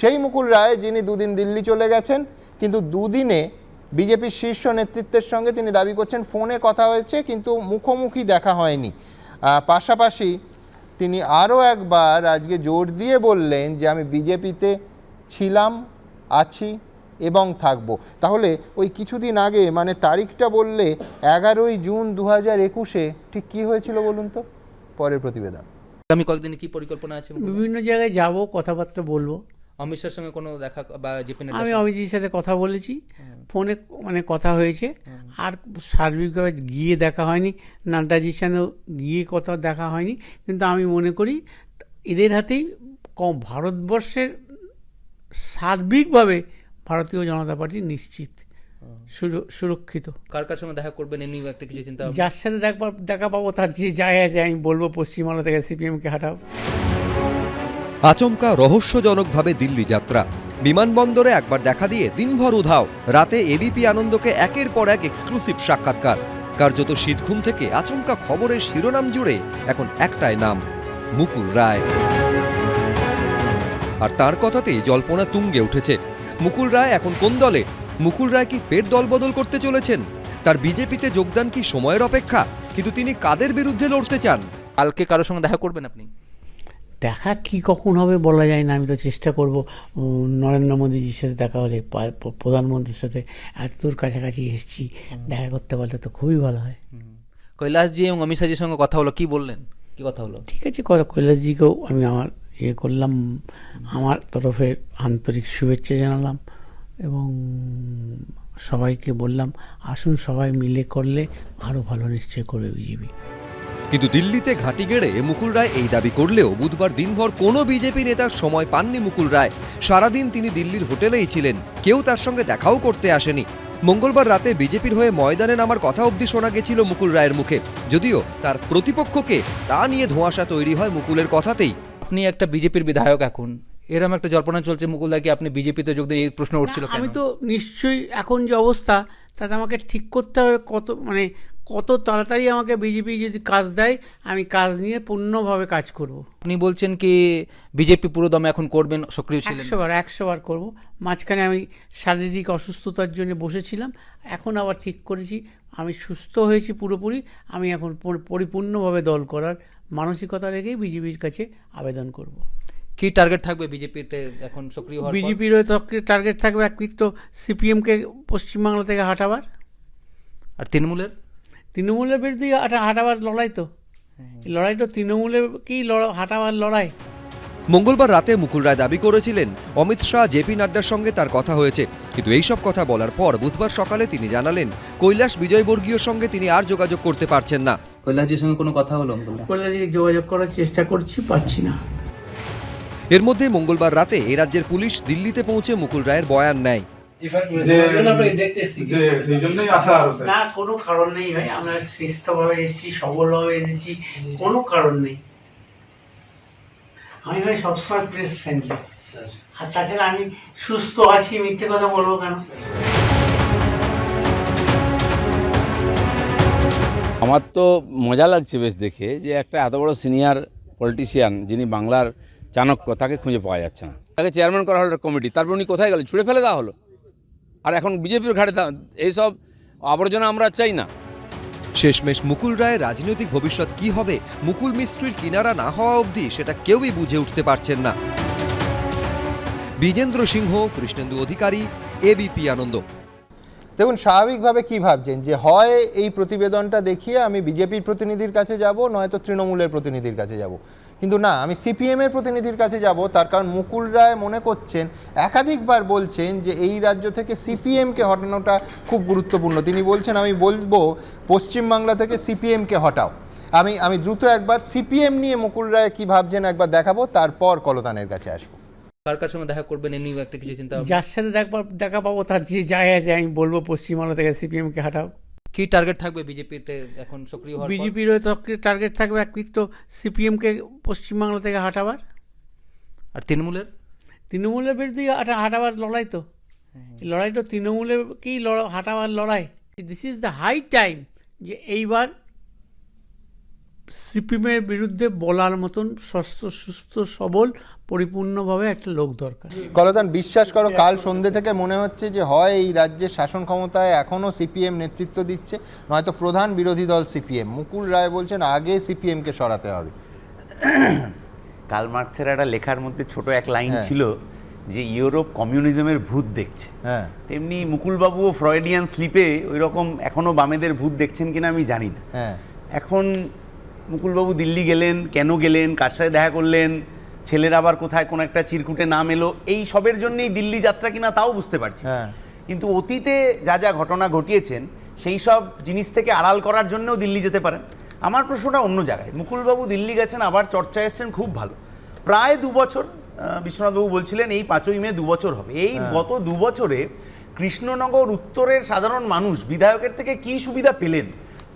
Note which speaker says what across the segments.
Speaker 1: সেই মুকুল রায় যিনি দুদিন দিল্লি চলে গেছেন, কিন্তু দুদিনে বিজেপির শীর্ষ নেতৃত্বের সঙ্গে তিনি দাবি করছেন ফোনে কথা হয়েছে কিন্তু মুখোমুখি দেখা হয়নি। পাশাপাশি তিনি আরও একবার আজকে জোর দিয়ে বললেন যে আমি বিজেপিতে ছিলাম, আছি এবং থাকবো। তাহলে ওই কিছুদিন আগে মানে তারিখটা বললে 11ই জুন 2021-এ ঠিক কী হয়েছিল বলুন তো? পরের প্রতিবেদন।
Speaker 2: আমি কয়েকদিনে কি পরিকল্পনা আছে?
Speaker 3: বিভিন্ন জায়গায় যাব, কথাবার্তা বলবো।
Speaker 2: অমিত শাহের সঙ্গে কোনো দেখা বা জেপি নাড্ডার
Speaker 3: আমি
Speaker 2: সঙ্গে?
Speaker 3: অমিতজির সাথে কথা বলেছি, ফোনে মানে কথা হয়েছে, আর সার্বিকভাবে গিয়ে দেখা হয়নি। নাড্ডাজির সাথেও গিয়ে কথা দেখা হয়নি। কিন্তু আমি মনে করি এদের হাতেই ভারতবর্ষের সার্বিকভাবে ভারতীয় জনতা পার্টি নিশ্চিত সুরক্ষিত।
Speaker 2: কার কার সঙ্গে দেখা করবেন এমনি একটা কিছু চিন্তা?
Speaker 3: যার সাথে দেখা পাবো তার যে যায় আছে আমি বলবো পশ্চিমবাংলা থেকে সিপিএমকে হাঁটাও।
Speaker 4: আচমকা রহস্যজনকভাবে দিল্লি যাত্রা, বিমানবন্দরে একবার দেখা দিয়ে দিনভর উধাও, রাতে এবিপি আনন্দকে একের পর এক এক্সক্লুসিভ সাক্ষাৎকার। কার্যত শীতঘুম থেকে আচমকা খবরের শিরোনাম জুড়ে এখন একটাই নাম, মুকুল রায়। আর তার কথাতেই জল্পনা তুঙ্গে উঠেছে। মুকুল রায় এখন কোন দলে? মুকুল রায় কি ফের দল বদল করতে চলেছেন? তার বিজেপিতে যোগদান কি সময়ের অপেক্ষা? কিন্তু তিনি কাদের বিরুদ্ধে লড়তে চান?
Speaker 2: কালকে কারোর সঙ্গে দেখা করবেন আপনি?
Speaker 3: দেখা কি কখন হবে বলা যায় না। আমি তো চেষ্টা করব নরেন্দ্র মোদীজির সাথে দেখা হলে, প্রধানমন্ত্রীর সাথে এত দূর কাছাকাছি এসেছি, দেখা করতে পারলে তো খুবই ভালো হয়।
Speaker 2: কৈলাসজি এবং অমিত শাহজির সঙ্গে কথা হলো, কি বললেন, কি কথা হলো?
Speaker 3: ঠিক আছে, কৈলাসজিকেও আমি আমার করলাম, আমার তরফের আন্তরিক শুভেচ্ছা জানালাম এবং সবাইকে বললাম আসুন সবাই মিলে করলে আরও ভালো নিশ্চয় করবে বিজেপি।
Speaker 4: কিন্তু দিল্লিতে ঘাঁটি গেড়ে মুকুল রায় এই দাবি করলেও বুধবার দিনভর কোনো বিজেপি নেতার সময় পাননি মুকুল রায়। সারাদিন তিনি দিল্লির হোটেলেই ছিলেন, কেউ তার সঙ্গে দেখাও করতে আসেনি। মঙ্গলবার রাতে বিজেপির হয়ে ময়দানে নামার কথা অবধি শোনা গেছিল মুকুল রায়ের মুখে, যদিও তার প্রতিপক্ষকে তা নিয়ে ধোঁয়াশা তৈরি হয় মুকুলের কথাতেই।
Speaker 2: আপনি একটা বিজেপির বিধায়ক, এখন এরকম একটা জল্পনা চলছে মুকুল দা কি আপনি বিজেপিতে যোগ দিয়ে, এই প্রশ্ন উঠছিল কেন?
Speaker 3: আমি তো নিশ্চয়ই এখন যে অবস্থা তাতে আমাকে ঠিক করতে হবে কত তাড়াতাড়ি আমাকে বিজেপি যদি কাজ দেয় আমি কাজ নিয়ে পূর্ণভাবে কাজ করব।
Speaker 2: আপনি বলছেন কি বিজেপি পুরো দমে এখন করবেন, সক্রিয় ছিলেন?
Speaker 3: 100 বার করব। মাঝখানে আমি শারীরিক অসুস্থতার জন্য বসেছিলাম, এখন আবার ঠিক করেছি আমি সুস্থ হয়েছি পুরোপুরি। আমি এখন পরিপূর্ণভাবে দল করার মানসিকতা রেখেই বিজেপির কাছে আবেদন করব।
Speaker 2: কি টার্গেট থাকবে বিজেপিতে এখন সক্রিয় হওয়ার পর?
Speaker 3: বিজেপির টার্গেট থাকবে একমাত্র সিপিএমকে পশ্চিমবাংলা থেকে হাঁটাবার।
Speaker 2: আর তৃণমূলের
Speaker 3: বিরুদ্ধে হাঁটাবার লড়াই, তো লড়াই তো তৃণমূলেরকেই হাঁটাবার লড়াই।
Speaker 4: মঙ্গলবার রাতে মুকুল রায় দাবি করেছিলেন অমিত শাহ জেপি নাড্ডার সঙ্গে তার কথা হয়েছে, কিন্তু এইসব কথা বলার পর বুধবার সকালে তিনি জানালেন কৈলাস বিজয়বর্গীয়র সঙ্গে তিনি আর যোগাযোগ করতে পারছেন না।
Speaker 2: কৈলাসজির সঙ্গে কোনো কথা হলো?
Speaker 3: কৈলাসজিকে যোগাযোগ করার চেষ্টা করছি, পাচ্ছি না।
Speaker 4: এর মধ্যে মঙ্গলবার রাতে এ রাজ্যের পুলিশ দিল্লিতে পৌঁছে মুকুল রায়ের বয়ান নেয়।
Speaker 3: না, কোনো কারণ নেই ভাই, আমরা সুস্থভাবে এসেছি, সবলভাবে এসেছি, কোনো কারণ নেই। আমি ভাই সবসময় প্রেস ফ্রেন্ডলি, আর তাছাড়া আমি সুস্থ আছি, মিথ্যে কথা বলবো কেন?
Speaker 5: আমার তো মজা লাগছে বেশ দেখে যে একটা এত বড় সিনিয়র পলিটিশিয়ান যিনি বাংলার চাণক্য, তাকে খুঁজে পাওয়া যাচ্ছে না। তাকে চেয়ারম্যান করা হলো কমিটি, তারপর উনি কোথায় গেলেন? ছুঁড়ে ফেলে দেওয়া হলো। আর এখন বিজেপির ঘাড়ে এইসব আবর্জনা আমরা চাই না।
Speaker 4: শেষমেশ মুকুল রায়ের রাজনৈতিক ভবিষ্যৎ কি হবে, মুকুল মিস্ত্রির কিনারা না হওয়া অবধি সেটা কেউই বুঝে উঠতে পারছেন না। বিজেন্দ্র সিংহ, কৃষ্ণেন্দু অধিকারী, এবিপি আনন্দ।
Speaker 1: দেখুন, স্বাভাবিকভাবে কি ভাবছেন যে হয় এই প্রতিবেদনটা দেখিয়ে আমি বিজেপির প্রতিনিধির কাছে যাব, নয়তো তৃণমূলের প্রতিনিধির কাছে যাব, কিন্তু না, আমি সিপিএমের প্রতিনিধির কাছে যাব। তার কারণ মুকুল রায় মনে করছেন, একাধিকবার বলছেন যে এই রাজ্য থেকে সিপিএমকে হটানোটা খুব গুরুত্বপূর্ণ। তিনি বলছেন আমি বলবো পশ্চিমবাংলা থেকে সিপিএমকে হটাও। আমি দ্রুত একবার সিপিএম নিয়ে মুকুল রায় কি ভাবছেন একবার দেখাবো, তারপর কলতানের কাছে আসবো।
Speaker 2: কার কার সঙ্গে দেখা করবেন এমনি একটা কিছু চিন্তা?
Speaker 3: যার সাথে দেখা পাবো তার যে যায় আছে আমি বলবো পশ্চিমবাংলা থেকে সিপিএমকে হাঁটাও।
Speaker 2: কি টার্গেট থাকবে বিজেপিতে এখন সক্রিয় হওয়ার পর?
Speaker 3: বিজেপির টার্গেট থাকবে একমাত্র সিপিএমকে পশ্চিমবাংলা থেকে হাঁটাবার।
Speaker 2: আর
Speaker 3: তৃণমূলের বিরুদ্ধে হাঁটাবার লড়াই, তো লড়াই তো তৃণমূলেরকেই হাঁটাবার লড়াই। This is the high time যে এইবার সিপিএমের বিরুদ্ধে বলার মতন সুস্থ সবল পরিপূর্ণভাবে একটা লোক দরকার।
Speaker 1: কলতান, বিশ্বাস করো কাল সন্ধ্যে থেকে মনে হচ্ছে যে হয় এই রাজ্যের শাসন ক্ষমতায় এখনও সিপিএম নেতৃত্ব দিচ্ছে, নয়তো প্রধান বিরোধী দল সিপিএম। মুকুল রায় বলছেন আগে সিপিএমকে সরাতে হবে।
Speaker 6: কার্ল মার্কসের একটা লেখার মধ্যে ছোট এক লাইন ছিল যে ইউরোপ কমিউনিজমের ভূত দেখছে,
Speaker 1: হ্যাঁ,
Speaker 6: তেমনি মুকুলবাবুও ফ্রয়েডিয়ান স্লিপে ওই রকম এখনও বামেদের ভূত দেখছেন কিনা আমি জানি না।
Speaker 1: হ্যাঁ,
Speaker 6: এখন মুকুলবাবু দিল্লি গেলেন, কেন গেলেন, কার সাথে দেখা করলেন, ছেলের আবার কোথায় কোনো একটা চিরকুটে নাম এলো, এই সবের জন্যই দিল্লি যাত্রা কিনা তাও বুঝতে পারছি।
Speaker 1: হ্যাঁ,
Speaker 6: কিন্তু অতীতে যা যা ঘটনা ঘটিয়েছেন সেই সব জিনিস থেকে আড়াল করার জন্যও দিল্লি যেতে পারেন। আমার প্রশ্নটা অন্য জায়গায়। মুকুলবাবু দিল্লি গেছেন, আবার চর্চায় এসছেন, খুব ভালো। প্রায় 2 বছর বিশ্বনাথবাবু বলছিলেন এই 5ই মে 2 বছর হবে। এই গত 2 বছরে কৃষ্ণনগর উত্তরের সাধারণ মানুষ বিধায়কের থেকে কি সুবিধা পেলেন,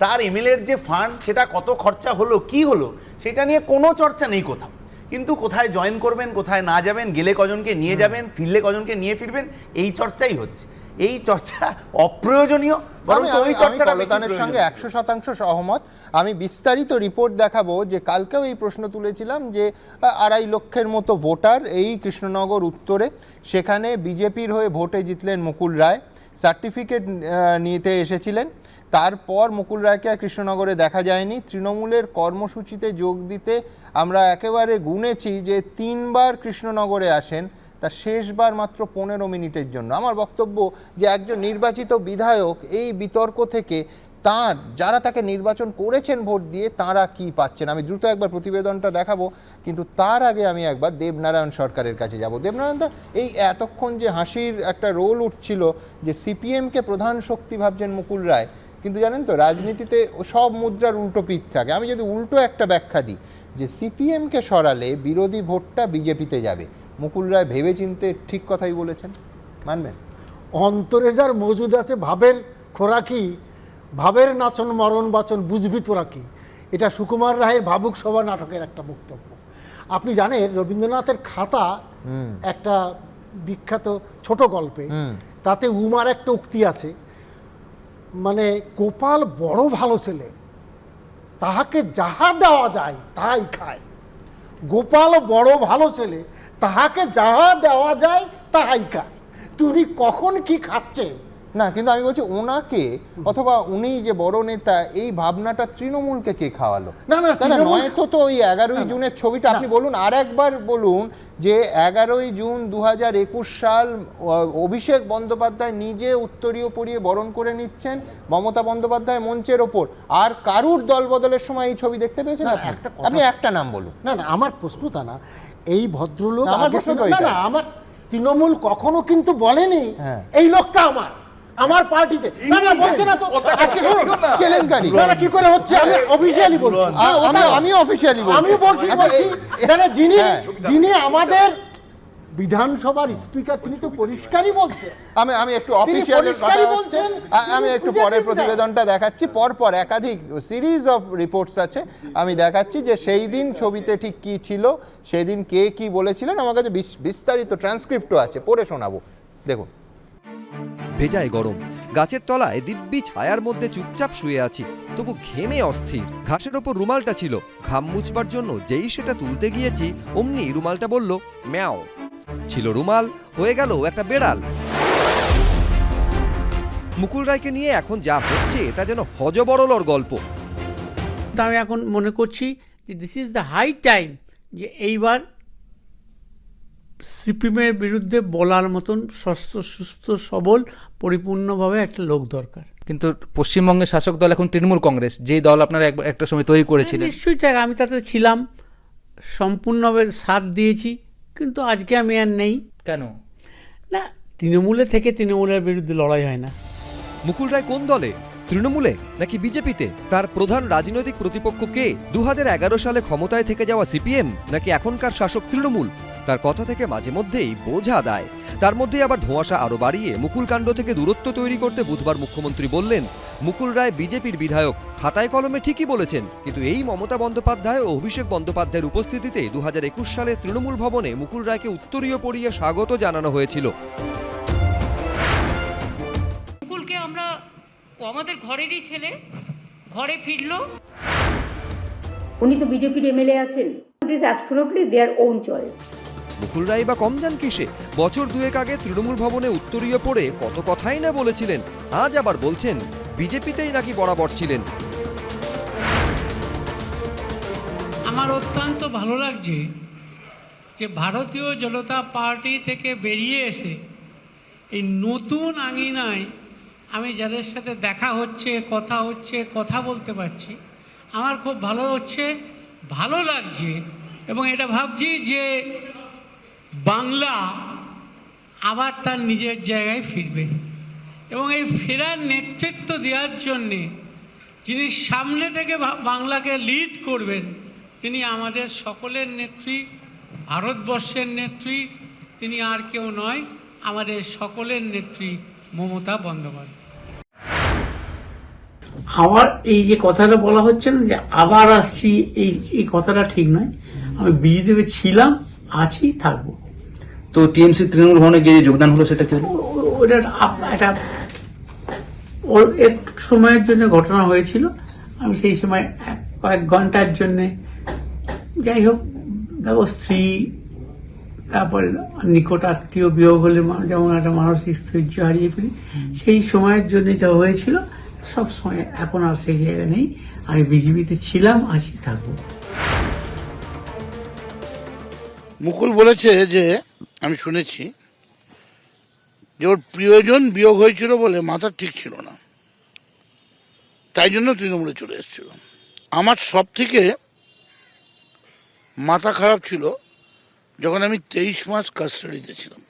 Speaker 6: তার এমএলএর যে ফান্ড সেটা কত খরচা হলো, কি হলো, সেটা নিয়ে কোনো চর্চা নেই কোথাও। কিন্তু কোথায় জয়েন করবেন, কোথায় না যাবেন, গেলে কজনকে নিয়ে যাবেন, ফিরলে কজনকে নিয়ে ফিরবেন, এই চর্চাই হচ্ছে। এই চর্চা অপ্রয়োজনীয়, বরং ওই চর্চাটা
Speaker 1: কলতানের সঙ্গে 100% সহমত। আমি বিস্তারিত রিপোর্ট দেখাবো, যে কালকেও এই প্রশ্ন তুলেছিলাম যে 2.5 লক্ষের মতো ভোটার এই কৃষ্ণনগর উত্তরে, সেখানে বিজেপির হয়ে ভোটে জিতলেন মুকুল রায়, সার্টিফিকেট নিতে এসেছিলেন। তারপর মুকুল রায়কে আর কৃষ্ণনগরে দেখা যায়নি। তৃণমূলের কর্মসূচিতে যোগ দিতে আমরা একেবারে গুনেছি যে 3 বার কৃষ্ণনগরে আসেন, তার শেষবার মাত্র 15 মিনিটের জন্য। আমার বক্তব্য যে একজন নির্বাচিত বিধায়ক এই বিতর্ক থেকে তার যারা তাকে নির্বাচন করেছেন ভোট দিয়ে, তারা কি পাচ্ছেন। আমি দ্রুত একবার প্রতিবেদনটা দেখাবো, কিন্তু তার আগে আমি একবার দেবনারায়ণ সরকারের কাছে যাব। দেবনারায়ণ দা, এই এতক্ষণ যে হাসির একটা রোল উঠছিল যে সিপিএমকে প্রধান শক্তি ভাবছেন মুকুল রায়, কিন্তু জানেন তো রাজনীতিতে সব মুদ্রার উল্টো পিঠ থাকে। আমি যদি উল্টো একটা ব্যাখ্যা দিই যে সিপিএমকে সরালে বিরোধী ভোটটা বিজেপিতে যাবে, মুকুল রায় ভেবেচিন্তে ঠিক কথাই বলেছেন, মানবেন?
Speaker 7: অন্তরে যার মজুদ আছে ভাবের খোরাকি, ভাবের নাচন মরণ বাচন বুঝবি তোরা কি, এটা সুকুমার রায়ের ভাবুক সভা নাটকের একটা বক্তব্য। আপনি জানেন রবীন্দ্রনাথের খাতা একটা বিখ্যাত ছোট গল্পে, তাতে উমার একটা উক্তি আছে, মানে গোপাল বড় ভালো ছেলে, তাহাকে যাহা দেওয়া যায় তাই খায়। গোপাল বড় ভালো ছেলে, তাহাকে যাহা দেওয়া যায় তাহাই খায়। তুমি কখন কি খাচ্ছে
Speaker 1: না, কিন্তু আমি বলছি ওনাকে, অথবা উনি যে বড় নেতা, এই ভাবনাটা তৃণমূলকে কে খাওয়ালো?
Speaker 7: না, না,
Speaker 1: দাদা, নয়তো তো ওই 11ই জুনের ছবিটা আপনি বলুন, আর একবার বলুন যে 11ই জুন 2021 সাল অভিষেক বন্দ্যোপাধ্যায় নিজে উত্তরীয় পরিয়ে বরণ করে নিচ্ছেন মমতা বন্দ্যোপাধ্যায় মঞ্চের ওপর, আর কারুর দল বদলের সময় এই ছবি দেখতে পেয়েছেন? আপনি একটা নাম বলুন।
Speaker 7: না না, আমার প্রশ্ন তা না, এই ভদ্রলোক
Speaker 1: আমার
Speaker 7: আগে
Speaker 1: প্রশ্ন তো
Speaker 7: না
Speaker 1: এইটা।
Speaker 7: না, আমার তৃণমূল কখনো কিন্তু বলেনি এই লোকটা আমার পার্টিতে। না না, বলছে না তো। আজকে শুনুন
Speaker 1: কেলেঙ্কারি।
Speaker 7: না না, কি করে হচ্ছে আমি অফিশিয়ালি বলছি।
Speaker 1: আমিও অফিশিয়ালি বলছি।
Speaker 7: আমি বলছি জানেন, যিনি আমাদের বিধানসভার স্পিকার, তিনি তো পরিষ্কারই বলছে।
Speaker 1: আমি একটু অফিশিয়ালি বলছেন, আমি একটু পরের প্রতিবেদনটা দেখাচ্ছি। পরপর একাধিক সিরিজ অফ রিপোর্টস আছে, আমি দেখাচ্ছি যে সেই দিন ছবিতে ঠিক কি ছিল, সেই দিন কে কি বলেছিলেন। আমার কাছে বিস্তারিত ট্রান্সক্রিপ্টও আছে, পড়ে শোনাবো, দেখুন।
Speaker 4: ভেজায় গরম, গাছের তলায় দিব্যি ছায়ার মধ্যে চুপচাপ শুয়ে আছি, তবু ঘেমে অস্থির। ঘাসের ওপর রুমালটা ছিল, ঘাম মুছবার জন্য যেই সেটা তুলতে গিয়েছি অমনি রুমালটা বলল ম্যাও। ছিল রুমাল, হয়ে গেল একটা বেড়াল। মুকুল রায়কে নিয়ে এখন যা হচ্ছে তা যেন হযবরলর গল্প।
Speaker 3: আমি এখন মনে করছি যে this is the high time যে এইবার সিপিএমের বিরুদ্ধে বলার মতন সুস্থ সবল পরিপূর্ণভাবে একটা লোক দরকার।
Speaker 2: কিন্তু পশ্চিমবঙ্গের শাসক দল এখন তৃণমূল কংগ্রেস, যেই দল আপনারা একটা সময় তৈরি করেছিলেন।
Speaker 3: নিশ্চয়ই তাই, আমি তাতে ছিলাম, সম্পূর্ণভাবে সাথ দিয়েছি, কিন্তু আজকে আমি আর নেই।
Speaker 2: কেন?
Speaker 3: না, তৃণমূলে থেকে তৃণমূলের বিরুদ্ধে লড়াই হয় না।
Speaker 4: মুকুল রায় কোন দলে, তৃণমূলে নাকি বিজেপিতে? তার প্রধান রাজনৈতিক প্রতিপক্ষ কে? 2011 সালে ক্ষমতায় থেকে যাওয়া সিপিএম নাকি এখনকার শাসক তৃণমূল? তার কথা থেকে মাঝে মধ্যেই বোঝা দেয়। তার মধ্যে আবার ধোঁয়াশা আরো বাড়িয়ে মুকুল কাণ্ড থেকে দূরত্ব তৈরি করতে বুধবার মুখ্যমন্ত্রী বললেন মুকুল রায় বিজেপির বিধায়ক, খাতায় কলমে ঠিকই বলেছেন, কিন্তু এই মমতা বন্দ্যোপাধ্যায় ও অভিষেক বন্দ্যোপাধ্যায়ের উপস্থিতিতে 2021 সালে তৃণমূল ভবনে মুকুল রায়কে উত্তরীয় পরিয়ে স্বাগত জানানো হয়েছিল।
Speaker 8: মুকুলকে আমরা, ও আমাদের ঘরেরই ছেলে, ঘরে ফিরলো, উনি তো বিজেপির এমএলএ আছেন। It is absolutely their own choice.
Speaker 4: Mukul Roy বা কম যান কিসে? বছর দুয়েক আগে তৃণমূল ভবনে উত্তরীয় পড়ে কত কথাই না বলেছিলেন, আজ আবার বলছেন বিজেপিতেই নাকি বরাবর ছিলেন।
Speaker 3: আমার অত্যন্ত ভালো লাগছে যে ভারতীয় জনতা পার্টি থেকে বেরিয়ে এসে এই নতুন আঙিনায় আমি যাদের সাথে দেখা হচ্ছে, কথা বলতে পারছি, আমার খুব ভালো লাগছে। এবং এটা ভাবছি যে বাংলা আবার তার নিজের জায়গায় ফিরবে, এবং এই ফেরার নেতৃত্ব দেওয়ার জন্যে যিনি সামনে থেকে বাংলাকে লিড করবেন তিনি আমাদের সকলের নেত্রী, ভারতবর্ষের নেত্রী। তিনি আর কেউ নয়, আমাদের সকলের নেত্রী মমতা বন্দ্যোপাধ্যায়। আবার এই যে কথাটা বলা হচ্ছে না যে আবার আসছি, এই কথাটা ঠিক নয়। আমি বিজেপিতে ছিলাম, আছি, থাকবো।
Speaker 2: তো টিএমসি তৃণমূল ভবনে গিয়ে যে যোগদান হলো সেটা কি হলো?
Speaker 3: ওটা একটা এক সময়ের জন্য ঘটনা হয়েছিল। আমি সেই সময় কয়েক ঘন্টার জন্যে, যাই হোক, দেখো স্ত্রী, তারপর নিকট আত্মীয় বিয়োগ হলে যেমন একটা মানসিক স্থৈর্য হারিয়ে ফেলি, সেই সময়ের জন্য যা হয়েছিল, সব সময় এখন আর সেই জায়গা নেই। আমি বিজেপিতে ছিলাম, আছি, থাকবো।
Speaker 9: মুকুল বলেছে যে, আমি শুনেছি যে ওর প্রিয়জন বিয়োগ হয়েছিল বলে মাথা ঠিক ছিল না, তাই জন্য তৃণমূলে চলে এসেছিল। আমার সব থেকে মাথা খারাপ ছিল যখন আমি 23 মাস কাস্টাডিতে ছিলাম।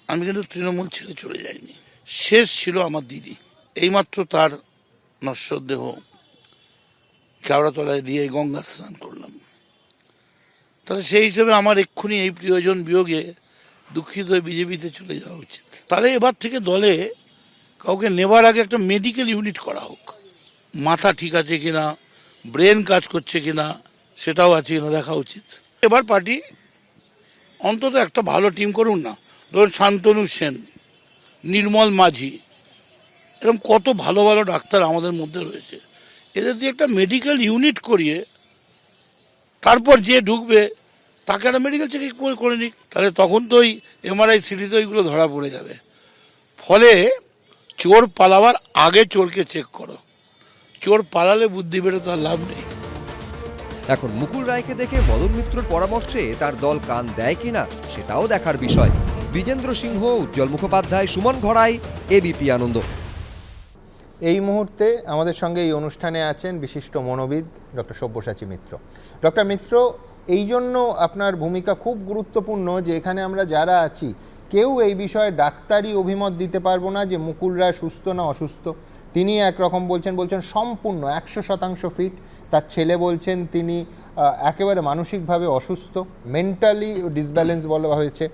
Speaker 9: আমি কিন্তু তৃণমূল ছেড়ে চলে যাইনি। শেষ ছিল আমার দিদি, এইমাত্র তার নশ্বর দেহ কেওড়াতলায় দিয়ে গঙ্গা স্নান করলাম। তাহলে সেই হিসেবে আমার এক্ষুনি এই প্রিয়জন বিয়োগে দুঃখিত হয়ে বিজেপিতে চলে যাওয়া উচিত। তাহলে এবার থেকে দলে কাউকে নেবার আগে একটা মেডিকেল ইউনিট করা হোক, মাথা ঠিক আছে কিনা, ব্রেন কাজ করছে কিনা সেটাও আছে কিনা দেখা উচিত। এবার পার্টি অন্তত একটা ভালো টিম করুন না। ধরুন শান্তনু সেন, নির্মল মাঝি, এরকম কত ভালো ভালো ডাক্তার আমাদের মধ্যে রয়েছে, এদের দিয়ে একটা মেডিকেল ইউনিট করিয়ে তারপর যে ঢুকবে তাকে একটা মেডিকেল চেক করে নিক। তাহলে তখন তো ওই এমআরআই সিটিতে ওইগুলো ধরা পড়ে যাবে। ফলে চোর পালাবার আগে চোরকে চেক করো, চোর পালালে বুদ্ধি বেরো, তার লাভ নেই।
Speaker 4: এখন মুকুল রায়কে দেখে মদন মিত্রর পরামর্শে তার দল কান দেয় কিনা সেটাও দেখার বিষয়। বিজেন্দ্র সিংহ, উজ্জ্বল মুখোপাধ্যায়, সুমন ঘড়াই, এবিপি আনন্দ।
Speaker 1: এই মুহূর্তে আমাদের সঙ্গে এই অনুষ্ঠানে আছেন বিশিষ্ট মনোবিদ ডক্টর সব্যসাচী মিত্র। ডক্টর মিত্র, এই জন্য আপনার ভূমিকা খুব গুরুত্বপূর্ণ যে এখানে আমরা যারা আছি কেউ এই বিষয়ে ডাক্তারি অভিমত দিতে পারবো না যে মুকুল রায় সুস্থ না অসুস্থ। তিনি একরকম বলছেন সম্পূর্ণ 100% ফিট। তার ছেলে বলছেন তিনি একেবারে মানসিকভাবে অসুস্থ, মেন্টালি ডিসব্যালেন্স বলা হয়েছে।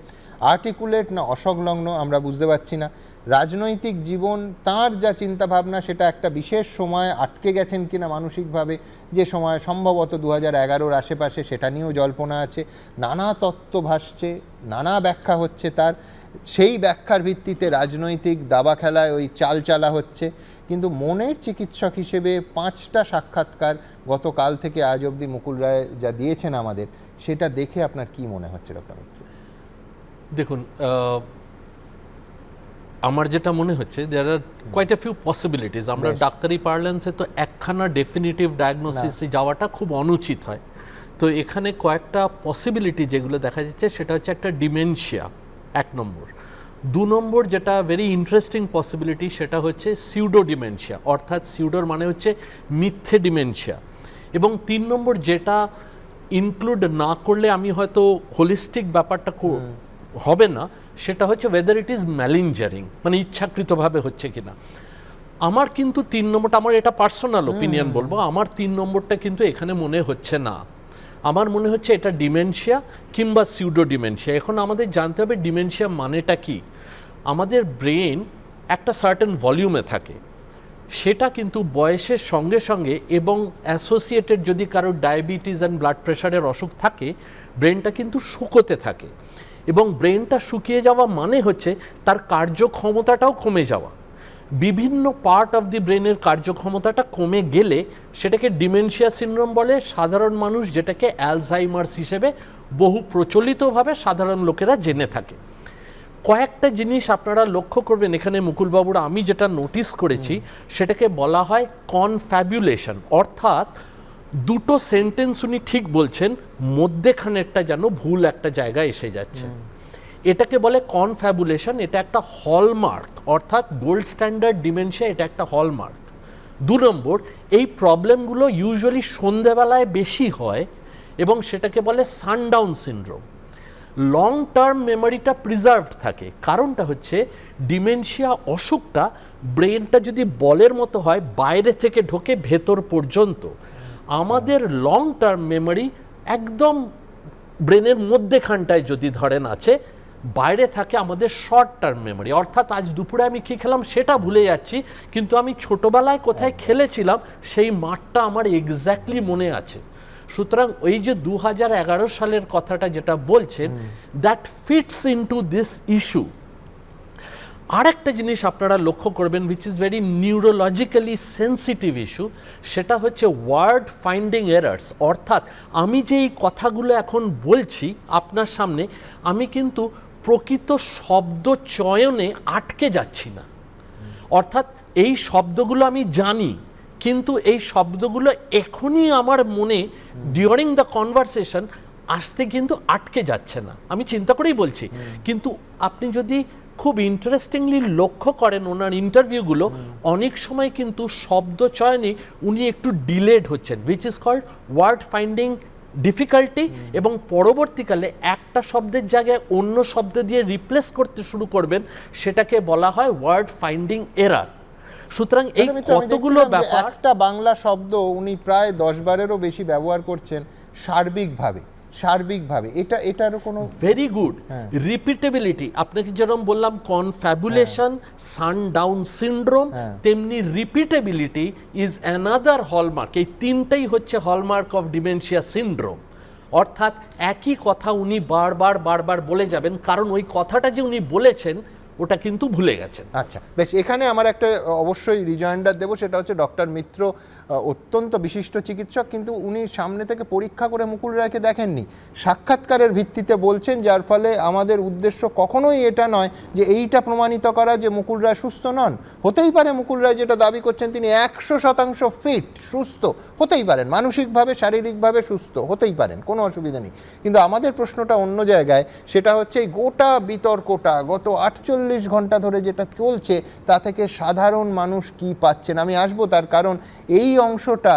Speaker 1: আর্টিকুলেট না অসংলগ্ন আমরা বুঝতে পারছি না। রাজনৈতিক জীবন, তার যা চিন্তাভাবনা সেটা একটা বিশেষ সময় আটকে গেছেন কিনা মানসিকভাবে, যে সময় সম্ভবত 2011-র আশেপাশে, সেটা নিয়েও জল্পনা আছে। নানা তত্ত্ব ভাসছে, নানা ব্যাখ্যা হচ্ছে তার। সেই ব্যাখ্যার ভিত্তিতে রাজনৈতিক দাবা খেলায় ওই চাল চালা হচ্ছে। কিন্তু মনের চিকিৎসক হিসেবে 5টা সাক্ষাৎকার গতকাল থেকে আজ অবধি মুকুল রায় যা দিয়েছেন আমাদের, সেটা দেখে আপনার কি মনে হচ্ছে ডক্টর মিত্র?
Speaker 10: দেখুন, আমার যেটা মনে হচ্ছে there are quite a few possibilities. আমরা ডাক্তারি পার্লেন্সে তো একখানা ডেফিনিটিভ ডায়াগনোসিসে যাওয়াটা খুব অনুচিত হয়। তো এখানে কয়েকটা পসিবিলিটি যেগুলো দেখা যাচ্ছে সেটা হচ্ছে একটা ডিমেনশিয়া, 1 নম্বর। 2 নম্বর যেটা ভেরি ইন্টারেস্টিং পসিবিলিটি সেটা হচ্ছে সিউডো ডিমেনশিয়া, অর্থাৎ সিউডোর মানে হচ্ছে মিথ্যে ডিমেনশিয়া। এবং 3 নম্বর যেটা ইনক্লুড না করলে আমি হয়তো হোলিস্টিক ব্যাপারটা হবে না, সেটা হচ্ছে ওয়েদার ইট ইজ ম্যালিঞ্জারিং, মানে ইচ্ছাকৃতভাবে হচ্ছে কিনা। আমার কিন্তু 3 নম্বরটা, আমার এটা পার্সোনাল ওপিনিয়ন বলবো, আমার 3 নম্বরটা কিন্তু এখানে মনে হচ্ছে না। আমার মনে হচ্ছে এটা ডিমেনশিয়া কিংবা সিউডো ডিমেনশিয়া। এখন আমাদের জানতে হবে ডিমেনশিয়া মানেটা কি। আমাদের ব্রেন একটা সার্টেন ভলিউমে থাকে, সেটা কিন্তু বয়সের সঙ্গে সঙ্গে এবং অ্যাসোসিয়েটেড যদি কারো ডায়াবেটিস অ্যান্ড ব্লাড প্রেশারের অসুখ থাকে, ব্রেনটা কিন্তু শুকোতে থাকে। এবং ব্রেনটা শুকিয়ে যাওয়া মানে হচ্ছে তার কার্যক্ষমতাটাও কমে যাওয়া। বিভিন্ন পার্ট অফ দি ব্রেনের কার্যক্ষমতাটা কমে গেলে সেটাকে ডিমেনশিয়া সিনড্রোম বলে সাধারণ মানুষ, যেটাকে অ্যালজাইমার্স হিসেবে বহু প্রচলিতভাবে সাধারণ লোকেরা জেনে থাকে। কয়েকটা জিনিস আপনারা লক্ষ্য করবেন এখানে মুকুলবাবুরা, আমি যেটা নোটিস করেছি সেটাকে বলা হয় কনফ্যাবুলেশন, অর্থাৎ দুটো সেন্টেন্স উনি ঠিক বলছেন, মধ্যেখানেরটা যেন ভুল একটা জায়গায় এসে যাচ্ছে। এটাকে বলে কনফ্যাবুলেশন। এটা একটা হলমার্ক, অর্থাৎ গোল্ড স্ট্যান্ডার্ড ডিমেনশিয়া, এটা একটা হলমার্ক। 2 নম্বর, এই প্রবলেমগুলো ইউজুয়ালি সন্ধেবেলায় বেশি হয় এবং সেটাকে বলে সানডাউন সিনড্রোম। লং টার্ম মেমোরিটা প্রিজার্ভড থাকে, কারণটা হচ্ছে ডিমেনশিয়া অসুখটা ব্রেনটা যদি বলের মতো হয় বাইরে থেকে ঢোকে ভেতর পর্যন্ত, আমাদের লং টার্ম মেমোরি একদম ব্রেনের মধ্যেখানটায় যদি ধরেন আছে, বাইরে থাকে আমাদের শর্ট টার্ম মেমোরি, অর্থাৎ আজ দুপুরে আমি কী খেলাম সেটা ভুলে যাচ্ছি, কিন্তু আমি ছোটোবেলায় কোথায় খেলেছিলাম সেই মাঠটা আমার এক্স্যাক্টলি মনে আছে। সুতরাং ওই যে 2011 সালের কথাটা যেটা বলছেন, that fits into this issue. আর একটা জিনিস আপনারা লক্ষ্য করবেন, which is very neurologically sensitive issue, সেটা হচ্ছে ওয়ার্ড ফাইন্ডিং এরার্স। অর্থাৎ আমি যে এই কথাগুলো এখন বলছি আপনার সামনে, আমি কিন্তু প্রকৃত শব্দ চয়নে আটকে যাচ্ছি না। অর্থাৎ এই শব্দগুলো আমি জানি, কিন্তু এই শব্দগুলো এখনই আমার মনে ডিউরিং দ্য কনভারসেশন আসতে কিন্তু আটকে যাচ্ছে না। আমি চিন্তা করেই বলছি, কিন্তু আপনি যদি খুব ইন্টারেস্টিংলি লক্ষ্য করেন ওনার ইন্টারভিউগুলো, অনেক সময় কিন্তু শব্দ চয়নে উনি একটু ডিলেড হচ্ছেন, which is called word finding difficulty, এবং পরবর্তীকালে একটা শব্দের জায়গায় অন্য শব্দ দিয়ে রিপ্লেস করতে শুরু করবেন, সেটাকে বলা হয় ওয়ার্ড ফাইন্ডিং এরার। সুতরাং এই কতগুলো ব্যাপার,
Speaker 1: একটা বাংলা শব্দ উনি প্রায় 10-12-এরও বেশি ব্যবহার করছেন সার্বিকভাবে। এটারও কোনো
Speaker 10: ভেরি গুড রিপিটেবিলিটি। আপনাকে যেরকম বললাম কনফ্যাবুলেশন, সানডাউন সিনড্রোম, তেমনি রিপিটেবিলিটি ইজ অ্যানাদার হলমার্ক। এই তিনটাই হচ্ছে হলমার্ক অফ ডিমেনশিয়া সিনড্রোম। অর্থাৎ একই কথা উনি বারবার বলে যাবেন, কারণ ওই কথাটা যে উনি বলেছেন ওটা কিন্তু ভুলে গেছেন।
Speaker 1: আচ্ছা, বেশ, এখানে আমার একটা অবশ্যই রিজয়েন্ডার দেবো, সেটা হচ্ছে ডক্টর মিত্র অত্যন্ত বিশিষ্ট চিকিৎসক, কিন্তু উনি সামনে থেকে পরীক্ষা করে মুকুল রায়কে দেখেননি, সাক্ষাৎকারের ভিত্তিতে বলছেন, যার ফলে আমাদের উদ্দেশ্য কখনোই এটা নয় যে এইটা প্রমাণিত করা যে মুকুল রায় সুস্থ নন। হতেই পারে মুকুল রায় যেটা দাবি করছেন তিনি 100% ফিট, সুস্থ হতেই পারেন, মানসিকভাবে শারীরিকভাবে সুস্থ হতেই পারেন, কোনো অসুবিধা নেই। কিন্তু আমাদের প্রশ্নটা অন্য জায়গায়, সেটা হচ্ছে এই গোটা বিতর্কটা গত 48 ঘন্টা ধরে যেটা চলছে, তা থেকে সাধারণ মানুষ কি পাচ্ছেন। আমি আসবো তার কারণ এই অংশটা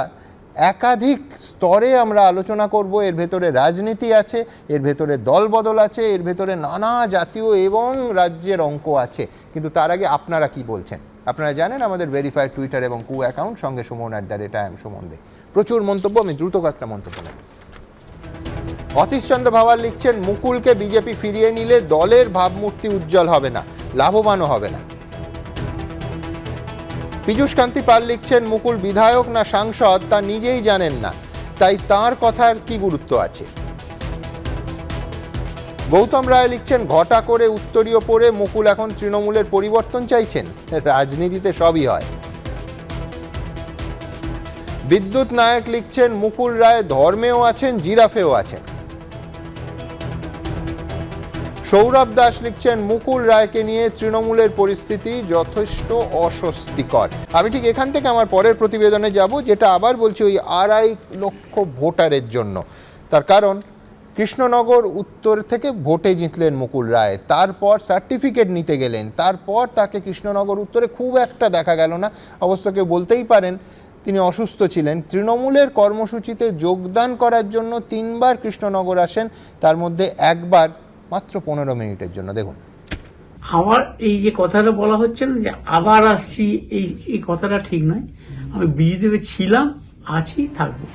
Speaker 1: একাধিক স্তরে আমরা আলোচনা করব। এর ভেতরে রাজনীতি আছে, এর ভেতরে দলবদল আছে, এর ভেতরে নানা জাতীয় এবং রাজ্যের অঙ্ক আছে। কিন্তু তার আগে আপনারা কি বলছেন? আপনারা জানেন আমাদের ভেরিফাইড টুইটার এবং কু অ্যাকাউন্ট, সঙ্গে সুমন @IAM সুমন দে। প্রচুর মন্তব্য, আমি দ্রুত কয়েকটা মন্তব্য নেব। অতীশ চন্দ্র ভাওয়াল লিখছেন, মুকুলকে বিজেপি ফিরিয়ে নিলে দলের ভাবমূর্তি উজ্জ্বল হবে না, লাভবানও হবে না। পীযূষ কান্তি পাল লিখছেন, মুকুল বিধায়ক না সাংসদ তা নিজেই জানেন না, তাই তার কথার কি গুরুত্ব আছে। গৌতম রায় লিখছেন, ঘটা করে উত্তরীয় পড়ে মুকুল এখন তৃণমূলের পরিবর্তন চাইছেন, রাজনীতিতে সবই হয়। বিদ্যুৎ নায়ক লিখছেন, মুকুল রায় ধর্মেও আছেন, জিরাফেও আছেন। সৌরভ দাস লিখছেন, মুকুল রায়কে নিয়ে তৃণমূলের পরিস্থিতি যথেষ্ট অস্বস্তিকর। আমি ঠিক এখান থেকে আমার পরের প্রতিবেদনে যাব, যেটা আবার বলছি ওই 2.5 লক্ষ ভোটারের জন্য। তার কারণ কৃষ্ণনগর উত্তর থেকে ভোটে জিতলেন মুকুল রায়, তারপর সার্টিফিকেট নিতে গেলেন, তারপর তাকে কৃষ্ণনগর উত্তরে খুব একটা দেখা গেল না। অবশ্য কেউ বলতেই পারেন তিনি অসুস্থ ছিলেন। তৃণমূলের কর্মসূচিতে যোগদান করার জন্য 3 বার কৃষ্ণনগর আসেন, তার মধ্যে একবার মাত্র 15 মিনিটের জন্য। দেখুন,
Speaker 3: আমার এই যে কথাটা বলা হচ্ছে না যে আবার আসছি, এই কথাটা ঠিক নয়। আমি বিজেপিতে ছিলাম, আছি, থাকবো।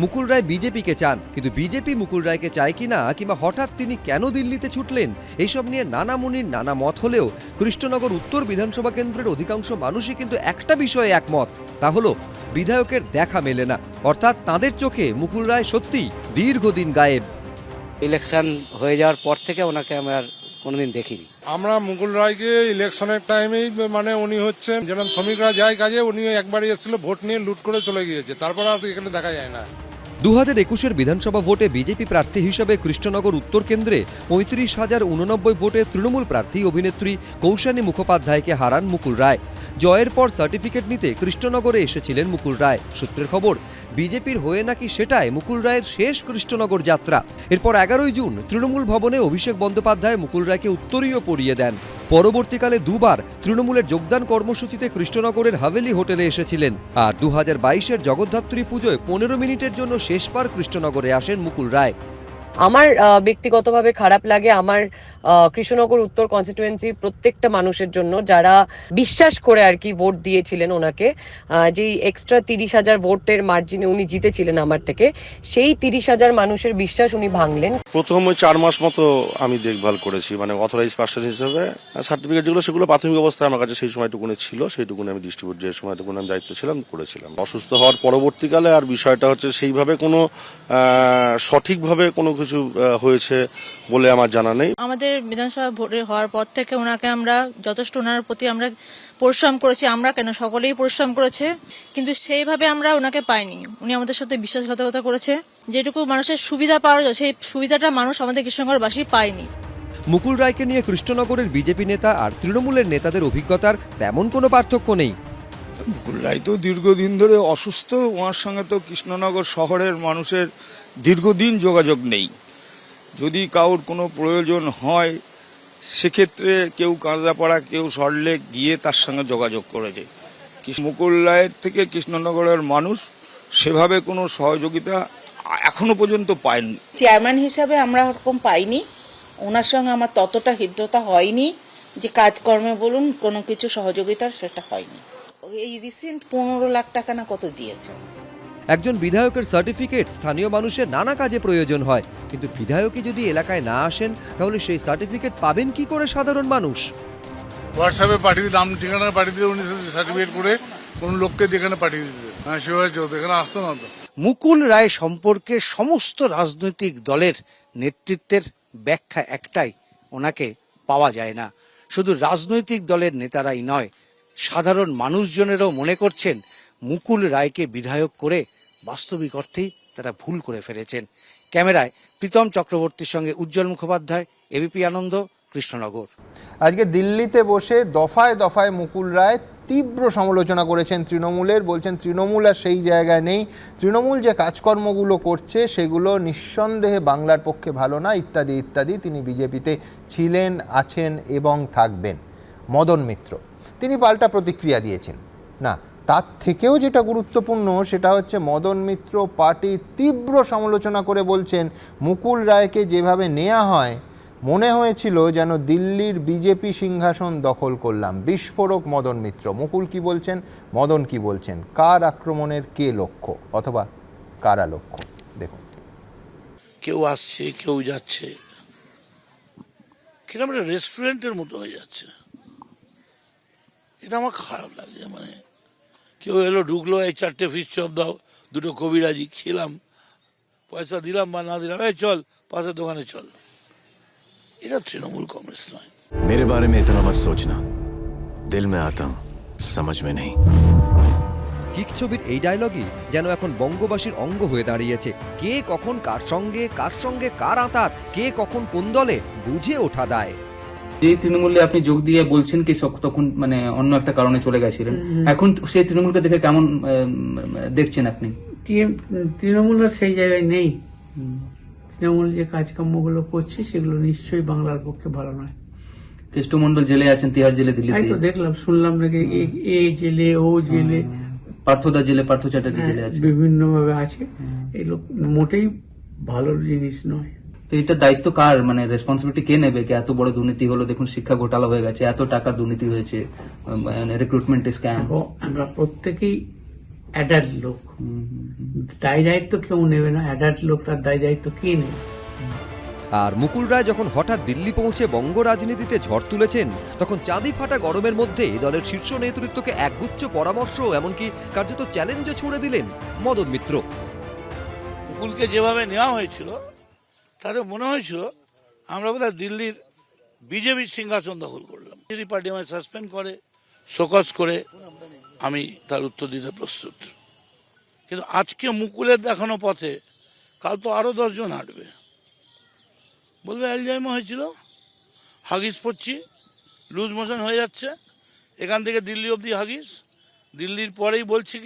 Speaker 4: মুকুল রায় বিজেপিকে চান, কিন্তু বিজেপি মুকুল রায়কে চায় কিনা, কিংবা হঠাৎ তিনি কেন দিল্লিতে ছুটলেন, এইসব নিয়ে নানা মুনির নানা মত হলেও কৃষ্ণনগর উত্তর বিধানসভা কেন্দ্রের অধিকাংশ মানুষই কিন্তু একটা বিষয়ে একমত, তা হলো বিধায়কের দেখা মেলে না। অর্থাৎ তাদের চোখে মুকুল রায় সত্যিই দীর্ঘদিন গায়েব।
Speaker 11: ইলেকশন হয়ে যাওয়ার পর থেকে ওনাকে আমার কোনোদিন দেখিনি।
Speaker 12: আমরা মুকুল রায়কে ইলেকশনের টাইমেই মানে উনি হচ্ছেন যেন শ্রমিকরা যায় কাজে, উনি একবারই এসেছিল, ভোট নিয়ে লুট করে চলে গিয়েছে, তারপর আর এখানে দেখা যায় না।
Speaker 4: 2021-এর বিধানসভা ভোটে বিজেপি প্রার্থী হিসেবে কৃষ্ণনগর উত্তর কেন্দ্রে 35,089 ভোটে তৃণমূল প্রার্থী অভিনেত্রী কৌশানী মুখোপাধ্যায়কে হারান মুকুল রায়। জয়ের পর সার্টিফিকেট নিতে কৃষ্ণনগরে এসেছিলেন মুকুল রায়। সূত্রের খবর, বিজেপির হয়ে নাকি সেটাই মুকুল রায়ের শেষ কৃষ্ণনগর যাত্রা। এরপর 11ই জুন তৃণমূল ভবনে অভিষেক বন্দ্যোপাধ্যায় মুকুল রায়কে উত্তরীয় পরিয়ে দেন। পরবর্তীকালে দুবার তৃণমূলের যোগদান কর্মসূচিতে কৃষ্ণনগরের হাভেলি হোটেলে এসেছিলেন। আর 2022-এর জগদ্ধাত্রী পুজোয় 15 মিনিটের জন্য শেষবার কৃষ্ণনগরে আসেন মুকুল রায়।
Speaker 13: আমার ব্যক্তিগতভাবে খারাপ লাগে আমার কৃষ্ণনগর উত্তর কনস্টিটুয়েন্সির প্রত্যেকটা মানুষের জন্য যারা বিশ্বাস করে আর কি ভোট দিয়েছিলেন ওনাকে, যেই এক্সট্রা 30,000 ভোটের মার্জিনে উনি জিতেছিলেন আমার থেকে, সেই 30,000 মানুষের বিশ্বাস উনি ভাঙলেন।
Speaker 12: প্রথম 4 মাস মতো আমি দেখভাল করেছি, মানে অথরাইজ পার্সন হিসেবে। সার্টিফিকেট যেগুলো সেগুলো প্রাথমিক অবস্থায় আমার কাছে সেই সময়টুকুনি ছিল, সেইটুকুনি আমি ডিস্ট্রিবিউট যে সময়টুকুনি আমি দায়িত্ব ছিলাম করেছিলাম। অসুস্থ হওয়ার পরবর্তীকালে আর বিষয়টা হচ্ছে সেইভাবে কোনো সঠিকভাবে কোনো কিছু হয়েছে বলে আমার জানা নেই।
Speaker 13: আমাদের বিধানসভা ভোট হওয়ার পর থেকে ওনাকে আমরা যথেষ্ট ওনার প্রতি আমরা পরিশ্রম করেছি, আমরা কেন সকলেই পরিশ্রম করেছে, কিন্তু সেইভাবে আমরা ওনাকে পাইনি। উনি আমাদের সাথে বিশ্বাসঘাতকতা করেছে, যেটুকু মানুষের সুবিধা পাওয়া যায় সেই সুবিধাটা মানুষ আমাদের কৃষ্ণনগরবাসী পায়নি।
Speaker 4: মুকুল রায়কে নিয়ে কৃষ্ণনগরের বিজেপি নেতা আর তৃণমূলের নেতাদের অভিজ্ঞতার তেমন কোনো পার্থক্য নেই।
Speaker 12: মুকুল রায় তো দীর্ঘদিন ধরে অসুস্থ, ওনার সঙ্গে তো কৃষ্ণনগর শহরের মানুষের দীর্ঘদিন যোগাযোগ নেই। যদি কারোর কোনো প্রয়োজন হয় সেক্ষেত্রে কেউ কাঁচরাপাড়া, কেউ সল্টলেক গিয়ে তার সঙ্গে যোগাযোগ করেছে। মুকুল রায়ের থেকে কৃষ্ণনগরের মানুষ সেভাবে কোনো সহযোগিতা এখনো পর্যন্ত পায়নি।
Speaker 13: চেয়ারম্যান হিসাবে আমরা ওরকম পাইনি, ওনার সঙ্গে আমার ততটা হৃদ্রতা হয়নি যে কাজকর্মে বলুন কোনো কিছু সহযোগিতার সেটা হয়নি। এই রিসেন্ট 15 লাখ টাকা না কত দিয়েছে।
Speaker 4: একজন বিধায়কের সার্টিফিকেট স্থানীয় মানুষের নানা কাজে প্রয়োজন হয়, কিন্তু বিধায়কই যদি এলাকায় না আসেন তাহলে সেই সার্টিফিকেট পাবেন কি করে সাধারণ মানুষ?
Speaker 12: হোয়াটসঅ্যাপে পাঠিয়ে দিলে, নাম ঠিকানা পাঠিয়ে দিলে উনি সার্টিফিকেট করে কোন লোককে যেখানে পাঠিয়ে দিতেন, সেভাবে চলতো, এখানে আসতো না তো।
Speaker 11: মুকুল রায় সম্পর্কে সমস্ত রাজনৈতিক দলের নেতৃত্বের ব্যাখ্যা একটাই, ওনাকে পাওয়া যায় না। শুধু রাজনৈতিক দলের নেতারাই নয়, সাধারণ মানুষজনেরও মনে করছেন মুকুল রায়কে বিধায়ক করে বাস্তবিক অর্থেই তারা ভুল করে ফেলেছেন। ক্যামেরায় প্রীতম চক্রবর্তীর সঙ্গে উজ্জ্বল মুখোপাধ্যায়, এবিপি আনন্দ, কৃষ্ণনগর।
Speaker 1: আজকে দিল্লিতে বসে দফায় দফায় মুকুল রায় তীব্র সমালোচনা করেছেন তৃণমূলের, বলছেন তৃণমূল আর সেই জায়গায় নেই, তৃণমূল যে কাজকর্মগুলো করছে সেগুলো নিঃসন্দেহে বাংলার পক্ষে ভালো না, ইত্যাদি ইত্যাদি। তিনি বিজেপিতে ছিলেন, আছেন এবং থাকবেন। মদন মিত্র তিনি পাল্টা প্রতিক্রিয়া দিয়েছেন। না, তার থেকেও যেটা গুরুত্বপূর্ণ সেটা হচ্ছে মদন মিত্র পার্টি তীব্র সমালোচনা করে বলছেন মুকুল রায়কে যেভাবে নেওয়া হয় মনে হয়েছিল যেন দিল্লির বিজেপি সিংহাসন দখল করলাম। বিস্ফোরক মদন মিত্র। মুকুল কি বলছেন, মদন কি বলছেন, কার আক্রমণের কে লক্ষ্য অথবা কারা লক্ষ্য, দেখুন।
Speaker 9: কেউ আসছে, কেউ যাচ্ছে, কিরকম একটা রেস্টুরেন্টের মতো হয়ে যাচ্ছে। এটা আমার খারাপ লাগছে। মানে কেউ এলো, ঢুকলো, এই 4টে ফিশ চপ দাও, 2টো কবিরাজি খেলাম, পয়সা দিলাম বা না দিলাম, এই চল পাশের দোকানে চল। এটা তৃণমূল কংগ্রেস নয়।
Speaker 14: मेरे बारे में इतना मत सोचना, दिल में आता हूं, समझ में नहीं।
Speaker 4: কিক ছবির এই ডায়লগই যেন এখন বঙ্গবাসীর অঙ্গ হয়ে দাঁড়িয়েছে। কে কখন কার সঙ্গে কার আঁতাত, কে কখন কোন দলে, বুঝে ওঠা দায়।
Speaker 2: যে তৃণমূলে আপনি যোগ দিয়ে বলছেন কি তখন মানে অন্য একটা কারণে চলে গেছিলেন, এখন সেই তৃণমূলকে দেখে কেমন দেখছেন আপনি?
Speaker 3: তৃণমূল আর সেই জায়গায় নেই। তৃণমূল যে কাজকর্মগুলো করছে সেগুলো নিশ্চয়ই বাংলার পক্ষে ভালো নয়।
Speaker 2: কেষ্টমন্ডল জেলে আছেন, তিহার জেলে দিল্লিতে।
Speaker 3: তো দেখলাম, শুনলাম নাকি এ জেলে, ও জেলে,
Speaker 2: পার্থদা জেলে, পার্থ চ্যাটার্জি জেলে আছে,
Speaker 3: বিভিন্ন ভাবে আছে। এই লোক মোটেই ভালো জিনিস নয়।
Speaker 2: তো এটা দায়িত্ব কার, মানে রেসপন্সিবিলিটি কে নেবে? কি এত বড় দুর্নীতি হলো, দেখুন শিক্ষা ঘোটালা হয়ে গেছে, এত টাকার দুর্নীতি হয়েছে, রিক্রুটমেন্ট স্ক্যাম।
Speaker 3: আমরা প্রত্যেকেই অ্যাডাল্ট লোক, দায় দায়িত্ব কেউ নেবে না। অ্যাডাল্ট লোক, তার দায় দায়িত্ব কে নেবে?
Speaker 4: আর মুকুল রায় যখন হঠাৎ দিল্লি পৌঁছে বঙ্গ রাজনীতিতে ঝড় তুলেছেন, তখন চাঁদি ফাটা গরমের মধ্যে দলের শীর্ষ নেতৃত্বকে একগুচ্ছ পরামর্শ, এমনকি কার্যত চ্যালেঞ্জও ছুড়ে দিলেন মদন মিত্র।
Speaker 9: মুকুলকে যেভাবে নেওয়া হয়েছিল তাতে মনে হয়েছিল আমরা বোধহয় দিল্লির বিজেপির সিংহাসন দখল করলাম। বিজেপি পার্টি আমায় সাসপেন্ড করে, শোকজ করে, আমি তার উত্তর দিতে প্রস্তুত। কিন্তু আজকে মুকুলের দেখানো পথে কাল তো আরও 10 জন হাঁটবে, বলবে অ্যালজাইমার হয়েছিল, হাগিস পড়ছি, লুজ মোশন হয়ে যাচ্ছে, এখান থেকে দিল্লি অবধি হাগিস, দিল্লির পরেই বলছি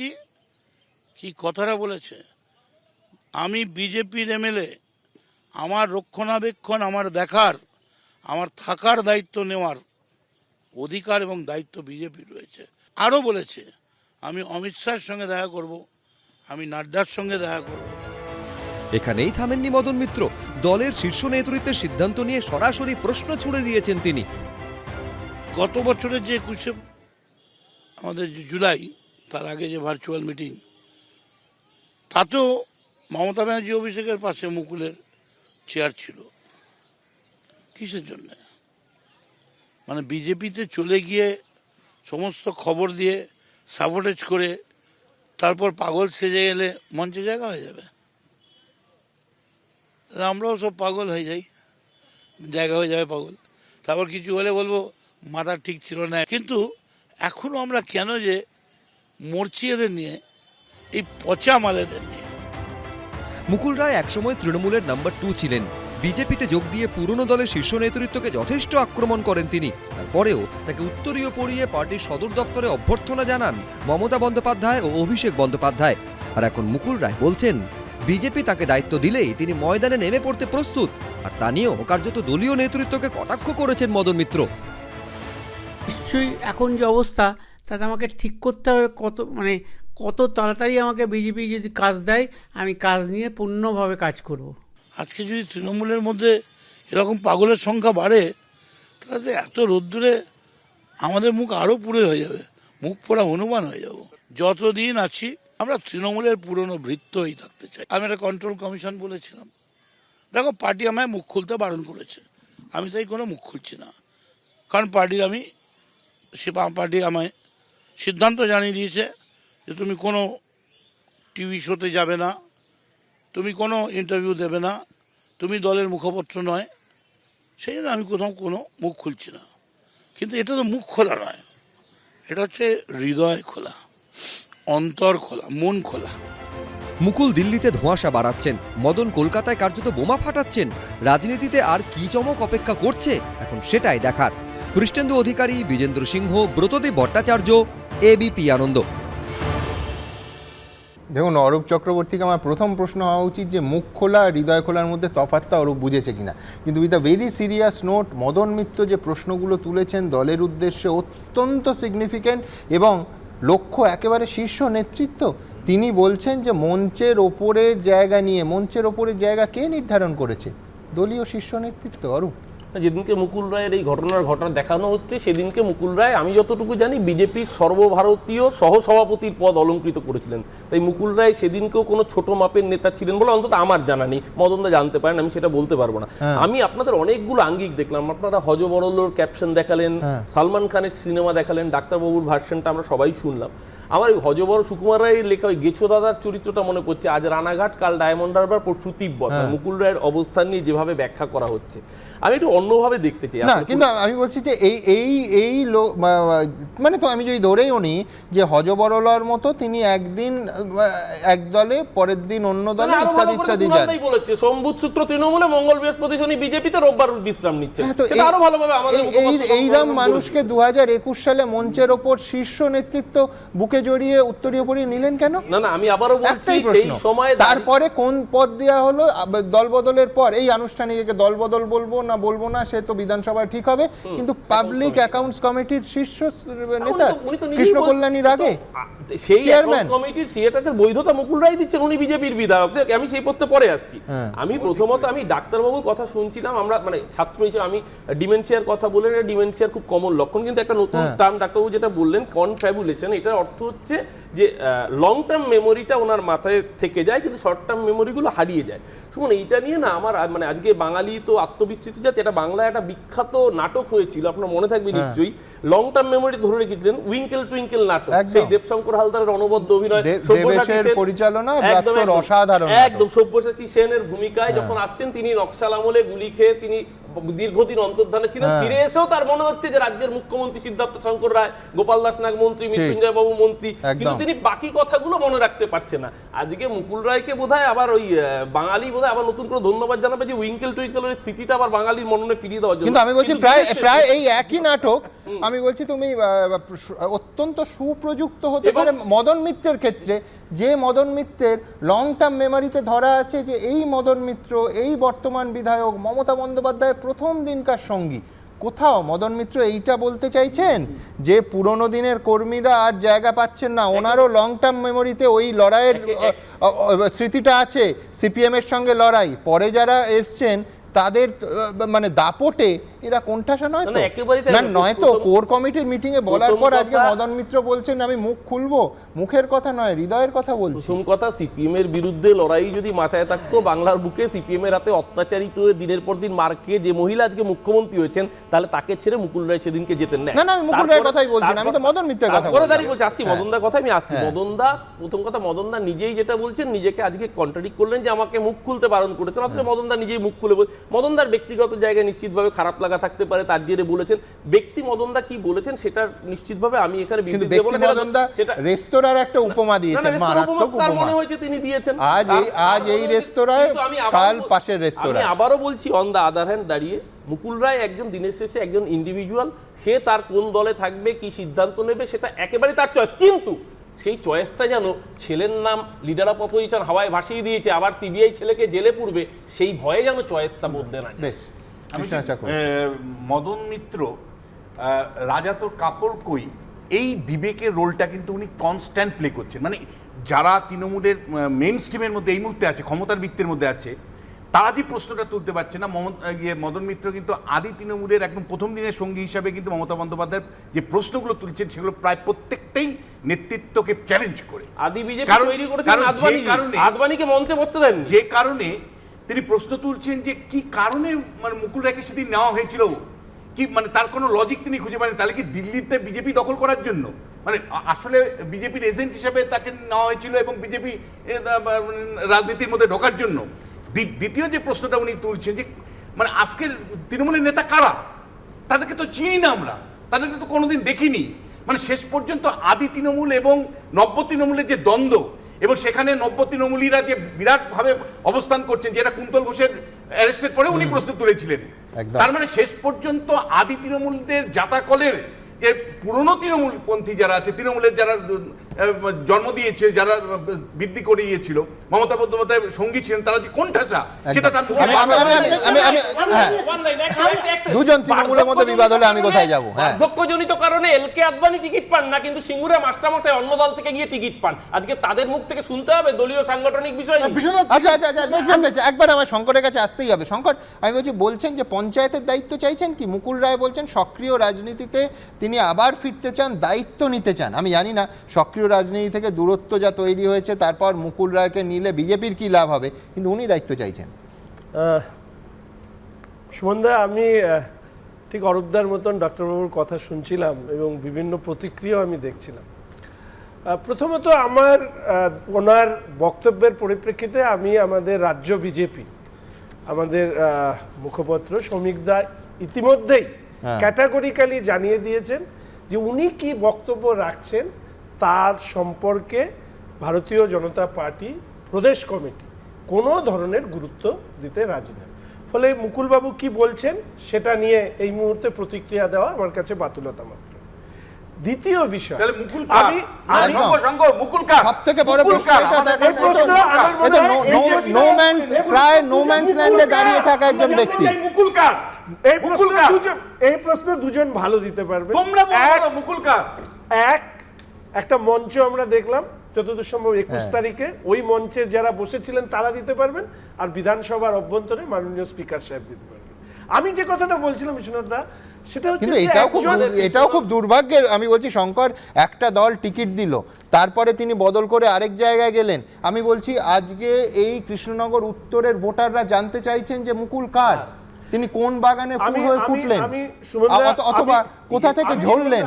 Speaker 9: কি কথাটা বলেছে, আমি বিজেপির এমএলএ, আমার রক্ষণাবেক্ষণ, আমার দেখার, আমার থাকার দায়িত্ব নেওয়ার অধিকার এবং দায়িত্ব বিজেপির রয়েছে। আরও বলেছে আমি অমিত শাহের সঙ্গে দেখা করব, আমি নাড্ডার সঙ্গে দেখা করব।
Speaker 4: এখানেই থামেননি মদন মিত্র, দলের শীর্ষ নেতৃত্বের সিদ্ধান্ত নিয়ে সরাসরি প্রশ্ন ছুড়ে দিয়েছেন তিনি।
Speaker 9: গত বছরের যে 21শে আমাদের যে জুলাই, তার আগে যে ভার্চুয়াল মিটিং, তাতেও মমতা ব্যানার্জি অভিষেকের পাশে মুকুলের চেয়ার ছিল। কিসের জন্য? মানে বিজেপিতে চলে গিয়ে সমস্ত খবর দিয়ে সাবোটেজ করে তারপর পাগল সেজে গেলে মঞ্চে জায়গা হয়ে যাবে। আমরাও সব পাগল হয়ে যাই, জায়গা হয়ে যাবে পাগল, তারপর কিছু হলে বলবো মাথা ঠিক ছিল না। কিন্তু এখনও আমরা কেন যে মরছি এদের নিয়ে, এই পচা মালেদের নিয়ে।
Speaker 4: মুকুল রায় একসময় তৃণমূলের নাম্বার 2 ছিলেন। বিজেপিতে যোগ দিয়ে পুরনো দলের শীর্ষ নেতৃত্বকে যথেষ্ট আক্রমণ করেন তিনি। তারপরেও তাকে উত্তরীয় পরিয়ে পার্টির সদর দফতরে অভ্যর্থনা জানান মমতা বন্দ্যোপাধ্যায় ও অভিষেক বন্দ্যোপাধ্যায়। আর এখন মুকুল রায় বলছেন বিজেপি তাকে দায়িত্ব দিলেই তিনি ময়দানে নেমে পড়তে প্রস্তুত। আর তা নিয়েও কার্যত দলীয় নেতৃত্বকে কটাক্ষ করেছেন মদন মিত্র।
Speaker 3: নিশ্চয়ই এখন যে অবস্থা, তাতে আমাকে ঠিক করতে হবে কত তাড়াতাড়ি আমাকে বিজেপি যদি কাজ দেয়, আমি কাজ নিয়ে পূর্ণভাবে কাজ করব।
Speaker 9: আজকে যদি তৃণমূলের মধ্যে এরকম পাগলের সংখ্যা বাড়ে, তাহলে এত রোদ্দুরে আমাদের মুখ আরও পুড়ে হয়ে যাবে, মুখ পোড়া হনুমান হয়ে যাব। যতদিন আছি আমরা তৃণমূলের পুরনো ভৃত্যই থাকতে চাই। আমি একটা কন্ট্রোল কমিশন বলেছিলাম, দেখো পার্টি আমায় মুখ খুলতে বারণ করেছে, আমি তাই কোনো মুখ খুলছি না। কারণ পার্টি আমায় সিদ্ধান্ত জানিয়ে দিয়েছে যে তুমি কোনো টিভি শোতে যাবে না, তুমি কোনো ইন্টারভিউ দেবে না, তুমি দলের মুখপত্র নয়। সেই জন্য আমি কোথাও কোনো মুখ খুলছি না। কিন্তু এটা তো মুখ খোলা নয়, এটা হচ্ছে হৃদয় খোলা, অন্তর খোলা, মন খোলা।
Speaker 4: মুকুল দিল্লিতে ধোঁয়াশা বাড়াচ্ছেন, মদন কলকাতায় কার্যত বোমা ফাটাচ্ছেন। রাজনীতিতে আর কি চমক অপেক্ষা করছে এখন সেটাই দেখার। কৃষ্ণেন্দু অধিকারী, বিজেন্দ্র সিংহ, ব্রতদেব ভট্টাচার্য, এবিপি আনন্দ।
Speaker 1: দেখুন, অরূপ চক্রবর্তীকে আমার প্রথম প্রশ্ন হওয়া উচিত যে মুখ খোলা আর হৃদয় খোলার মধ্যে তফাৎটা অরূপ বুঝেছে কিনা। কিন্তু with a very serious note, Madan Mitra যে প্রশ্নগুলো তুলেছেন দলের উদ্দেশ্যে অত্যন্ত সিগনিফিক্যান্ট এবং লক্ষ্য একেবারে শীর্ষ নেতৃত্ব। তিনি বলছেন যে মঞ্চের ওপরের জায়গা নিয়ে, মঞ্চের ওপরের জায়গা কে নির্ধারণ করেছে? দলীয় শীর্ষ নেতৃত্ব। অরূপ,
Speaker 15: যেদিনকে মুকুল রায়ের এই ঘটনা দেখানো হচ্ছে, সেদিনকে মুকুল রায়, আমি যতটুকু জানি, বিজেপির সর্বভারতীয় সহসভাপতির পদ অলঙ্কৃত করেছিলেন। তাই মুকুল রায় সেদিনকেও কোনো ছোট মাপের নেতা ছিলেন বলে অন্তত আমার জানা নেই। মদনদা জানতে পারেন, আমি সেটা বলতে পারবো না। আমি আপনাদের অনেকগুলো আঙ্গিক দেখলাম, আপনারা হজবরলোর ক্যাপশন দেখালেন, সালমান খানের সিনেমা দেখালেন, ডাক্তারবাবুর ভার্সনটা আমরা সবাই শুনলাম। আমার ওই হজবর সুকুমার রায়ের লেখা ওই গেছো দাদার চরিত্রটা মনে পড়ছে। আজ রানাঘাট, কাল ডায়মন্ড হারবার, পরশু তিব্বত। মুকুল রায়ের অবস্থান নিয়ে যেভাবে ব্যাখ্যা করা হচ্ছে, আমি একটু অন্যভাবে দেখতে চাই।
Speaker 1: না, কিন্তু আমি বলছি যে এই মানে তো আমি যদি ধরেই উনি যে হজবরলার মতো তিনি একদিন এক দলে, পরের দিন অন্য দলে, ইত্যাদি ইত্যাদি যান
Speaker 15: বলেছে। সম্বুধ সূত্র তৃণমূলে, মঙ্গল বৃহস্পতি শনি বিজেপিতে, রোববার বিশ্রাম নিচ্ছে। সেটা আরো ভালোভাবে আমাদের
Speaker 1: এইরকম মানুষকে 2021 সালে মঞ্চের ওপর শীর্ষ নেতৃত্ব বুকে জড়িয়ে উত্তরীয় পরিয়ে নিলেন কেন?
Speaker 15: না, আমি আবারও বলছি, সেই সময়
Speaker 1: তারপরে কোন পদ দেওয়া হলো দল বদলের পর? এই আনুষ্ঠানিক দল বদল বলবো না সে তো বিধানসভায় ঠিক হবে, কিন্তু পাবলিক অ্যাকাউন্টস কমিটির শীর্ষ নেতা কৃষ্ণ কল্যাণীর আগে
Speaker 15: সেই অ্যাকাউন্টস কমিটির সেটাকে বৈধতা মুকুল রায় দিচ্ছেন, উনি বিজেপির বিধায়ক। আমি সেই প্রশ্নে পরে আসছি। আমি প্রথমত আমি ডাক্তারবাবুর কথা শুনছিলাম, আমরা মানে ছাত্র হিসেবে আমি ডিমেনশিয়ার কথা বললেন, ডিমেনশিয়ার খুব কমন লক্ষণ, কিন্তু একটা নতুন টার্ম ডাক্তারবাবু যেটা বললেন কনফ্যাবুলেশন, এটার অর্থ হচ্ছে যে লং টার্ম মেমোরিটা ওনার মাথায় থেকে যায়, কিন্তু শর্ট টার্ম মেমোরিগুলো হারিয়ে যায়। শুনুন, এইটা নিয়ে না আমার মানে আজকে বাঙালি তো আত্মবিস্তৃত জাতি, এটা বাংলায় একটা বিখ্যাত নাটক হয়েছিল, আপনার মনে থাকবে নিশ্চয়ই, লং টার্ম মেমোরি ধরে রেখেছিলেন, উইঙ্কেল টুইঙ্কেল নাটক, সেই দেবশঙ্কর হালদারের অনবদ্য অভিনয়,
Speaker 1: পরিচালনা, অসাধারণ
Speaker 15: একদম সব্যসাচী সেনের ভূমিকায় যখন আসছেন, তিনি নকশাল আমলে গুলি খেয়ে তিনি দীর্ঘদিন অন্তর্ধানে ছিলেন, ফিরে এসেও তার মনে হচ্ছে যে রাজ্যের মুখ্যমন্ত্রী সিদ্ধার্থ শঙ্কর রায়, গোপাল দাস নাগ মন্ত্রী, মৃত্যুঞ্জয় বাবু মন্ত্রী, কিন্তু তিনি বাকি কথাগুলো মনে রাখতে পারছে না। আজকে মুকুল রায়কে বোধহয় আবার ওই বাঙালি বোধহয় আবার নতুন করে ধন্যবাদ জানাবে যে উইঙ্কেল টুইঙ্কেলের স্মৃতিটা আবার বাঙালির মননে ফিরিয়ে দেওয়ার জন্য।
Speaker 1: কিন্তু আমি বলছি প্রায় এই একই নাটক, আমি বলছি তুমি অত্যন্ত সুপ্রযুক্ত হতে পারে মদন মিত্রের ক্ষেত্রে, যে মদন মিত্রের লং টার্ম মেমোরিতে ধরা আছে যে এই মদন মিত্র এই বর্তমান বিধায়ক মমতা বন্দ্যোপাধ্যায়ের প্রথম দিনকার সঙ্গী। কোথাও মদন মিত্র এইটা বলতে চাইছেন যে পুরনো দিনের কর্মীরা আর জায়গা পাচ্ছেন না, ওনারও লং টার্ম মেমোরিতে ওই লড়াইয়ের স্মৃতিটা আছে, সিপিএম এর সঙ্গে লড়াই, পরে যারা এসছেন তাদের মানে দাপটে এরা কোণঠাসা নয় তো, না নয় তো। কোর কমিটির মিটিং এ বলার পর আজকে মদন মিত্র বলছেন আমি মুখ খুলবো, মুখের কথা নয় হৃদয়ের কথা বলছি।
Speaker 15: প্রথম কথা, সিপিএম এর বিরুদ্ধে লড়াই যদি মাথায় থাকতো, বাংলার বুকে সিপিএম এর হাতে অত্যাচারিত হয়ে দিনের পর দিন মার খেয়ে যে মহিলা আজকে মুখ্যমন্ত্রী হয়েছেন, তাহলে তাকে ছেড়ে মুকুল রায় সেদিনকে যেতেন না।
Speaker 1: না আমি মুকুল রায়ের কথাই বলছি, আমি তো মদন মিত্রের কথা বলছি।
Speaker 15: দাঁড়িয়ে বলছি, আসছি মদনদার কথা আমি আসছি। মদনদা প্রথম কথা, মদনদা নিজেই যেটা বলছেন, নিজেকে আজকে কন্ট্রাডিক্ট করলেন যে আমাকে মুখ খুলতে বারণ করেছেন, অথচ মদনদা নিজেই মুখ খুলে বল। মদনদার ব্যক্তিগত জায়গায় নিশ্চিতভাবে খারাপ লাগা থাকতে পারে, তার জেরে বলেছেন। ব্যক্তি মদনদা কি বলেছেন সেটা নিশ্চিতভাবে আমি এখানে বিবৃতি দেব না।
Speaker 1: সেটা রেস্তোরাঁর একটা উপমা দিয়েছেন, মারাত্মক উপমা
Speaker 15: মনে হয়েছে তিনি দিয়েছেন।
Speaker 1: আজ এই রেস্তোরাঁয়, কাল পাশের রেস্তোরাঁ।
Speaker 15: আমি আবারও বলছি, অন দ্য আদার হ্যান্ড দাঁড়িয়ে মুকুল রায় একজন দিনের শেষে একজন ইন্ডিভিজুয়াল, সে তার কোন দলে থাকবে, কি সিদ্ধান্ত নেবে সেটা একেবারে তার চয়েস, কিন্তু সেই চয়েসটা যেন ছেলের নাম লিডার অফ অপোজিশন হাওয়ায় ভাসিয়ে দিয়েছে, আবার সিবিআই ছেলেকে জেলে পুরবে, সেই ভয়ে যেন চয়েসটা বদলে না।
Speaker 6: মদন মিত্র রাজা তোর কাপড় কই, এই বিবেকের রোলটা কিন্তু উনি কনস্ট্যান্ট প্লে করছেন। মানে যারা তৃণমূলের মেইন স্ট্রিমের মধ্যে এই মুহূর্তে আছে, ক্ষমতার বৃত্তের মধ্যে আছে, তারা যে প্রশ্নটা তুলতে পারছে না, মদন মিত্র কিন্তু আদি তৃণমূলের একদম প্রথম দিনের সঙ্গী হিসাবে কিন্তু মমতা বন্দ্যোপাধ্যায়ের যে প্রশ্নগুলো তুলছেন সেগুলো প্রায় প্রত্যেকটাই নেতৃত্বকে চ্যালেঞ্জ করে।
Speaker 15: আদি বিজেপি তৈরি করেছেন আদবানিকে মঞ্চে বসতে দেন,
Speaker 6: যে কারণে তিনি প্রশ্ন তুলছেন যে কি কারণে মানে মুকুল রায়কে সেদিন নেওয়া হয়েছিল, কি মানে তার কোনো লজিক তিনি খুঁজে পান। তাহলে কি দিল্লিতে বিজেপি দখল করার জন্য, মানে আসলে বিজেপির এজেন্ট হিসেবে তাকে নেওয়া হয়েছিল এবং বিজেপি রাজনীতির মধ্যে ঢোকার জন্য। দ্বিতীয় যে প্রশ্নটা উনি তুলছেন যে মানে আজকের তৃণমূলের নেতা কারা, তাদেরকে তো চিনি না আমরা, তাদেরকে তো কোনোদিন দেখিনি। মানে শেষ পর্যন্ত আদি তৃণমূল এবং নব্য তৃণমূলের যে দ্বন্দ্ব, এবং সেখানে নব্য তৃণমূলীরা যে বিরাটভাবে অবস্থান করছেন, যেটা কুন্তল ঘোষের অ্যারেস্টের পরে উনি প্রশ্ন তুলেছিলেন, তার মানে শেষ পর্যন্ত আদি তৃণমূলদের জাতাকলের যে পুরনো তৃণমূলপন্থী যারা আছে, তৃণমূলের যারা জন্ম দিয়েছে, যারা বৃদ্ধি করিয়েছিল, মমতা বন্দ্যোপাধ্যায়ের সঙ্গী ছিলেন, তারা যে কোণঠাসা সেটা তার
Speaker 1: দুজন তৃণমূলের মধ্যে বিবাদ হলে আমি কোথায় যাবো?
Speaker 15: বার্ধক্যজনিত কারণে এলকে আদবানি টিকিট পান না, কিন্তু সিঙ্গুরে মাস্টারমশাই অন্য দল থেকে গিয়ে টিকিট পান। আজকে তাদের মুখ থেকে শুনতে হবে দলীয় সাংগঠনিক বিষয়।
Speaker 1: আচ্ছা একবার আমার শঙ্করের কাছে আসতেই হবে। শঙ্কর, আমি বলছেন যে পঞ্চায়েতের দায়িত্ব চাইছেন কি? মুকুল রায় বলছেন সক্রিয় রাজনীতিতে তিনি আবার ফিরতে চান, দায়িত্ব নিতে চান। আমি জানি না সক্রিয় রাজনীতি থেকে দূরত্ব যা তৈরি হয়েছে, তারপর মুকুল রায়কে নিলে বিজেপির কি লাভ হবে, কিন্তু উনি দায়িত্ব চাইছেন।
Speaker 16: সুমনদা, আমি ঠিক অরূপদার মতন ডক্টরবাবুর কথা শুনছিলাম এবং বিভিন্ন প্রতিক্রিয়া আমি দেখছিলাম। প্রথমত আমার ওনার বক্তব্যের পরিপ্রেক্ষিতে আমি আমাদের রাজ্য বিজেপি, আমাদের মুখপত্র শ্রমিক দা ইতিমধ্যেই ক্যাটাগরিক্যালি জানিয়ে দিয়েছেন যে উনি কি বক্তব্য রাখছেন তার সম্পর্কে ভারতীয় জনতা পার্টি প্রদেশ কমিটি কোনো ধরনের গুরুত্ব দিতে রাজি না। ফলে মুকুলবাবু কি বলছেন সেটা নিয়ে এই মুহূর্তে প্রতিক্রিয়া দেওয়া আমার কাছে বাতুলতা মাত্র। দ্বিতীয় বিষয়,
Speaker 1: সবথেকে বড় প্রশ্ন প্রায় নো ম্যানস ল্যান্ডে দাঁড়িয়ে থাকা একজন ব্যক্তি।
Speaker 16: এই প্রশ্ন দুজন ভালো দিতে পারবে। একটা মঞ্চ আমরা দেখলাম যতদূর সম্ভব 21 তারিখে, ওই মঞ্চে যারা বসেছিলেন তারা দিতে পারবেন, আর বিধানসভার অভ্যন্তরে মাননীয় স্পিকার সাহেব দিতে পারবেন। আমি যে কথাটা বলছিলাম বিশ্বনাথ দা, সেটা হচ্ছে
Speaker 1: এটাও খুব দুর্ভাগ্যের। আমি বলছি শঙ্কর, একটা দল টিকিট দিল, তারপরে তিনি বদল করে আরেক জায়গায় গেলেন। আমি বলছি আজকে এই কৃষ্ণনগর উত্তরের ভোটাররা জানতে চাইছেন যে মুকুল কার, তিনি কোন বাগানে ফুল হয়ে ফুটলেন, অথবা কোথা থেকে ঝরলেন।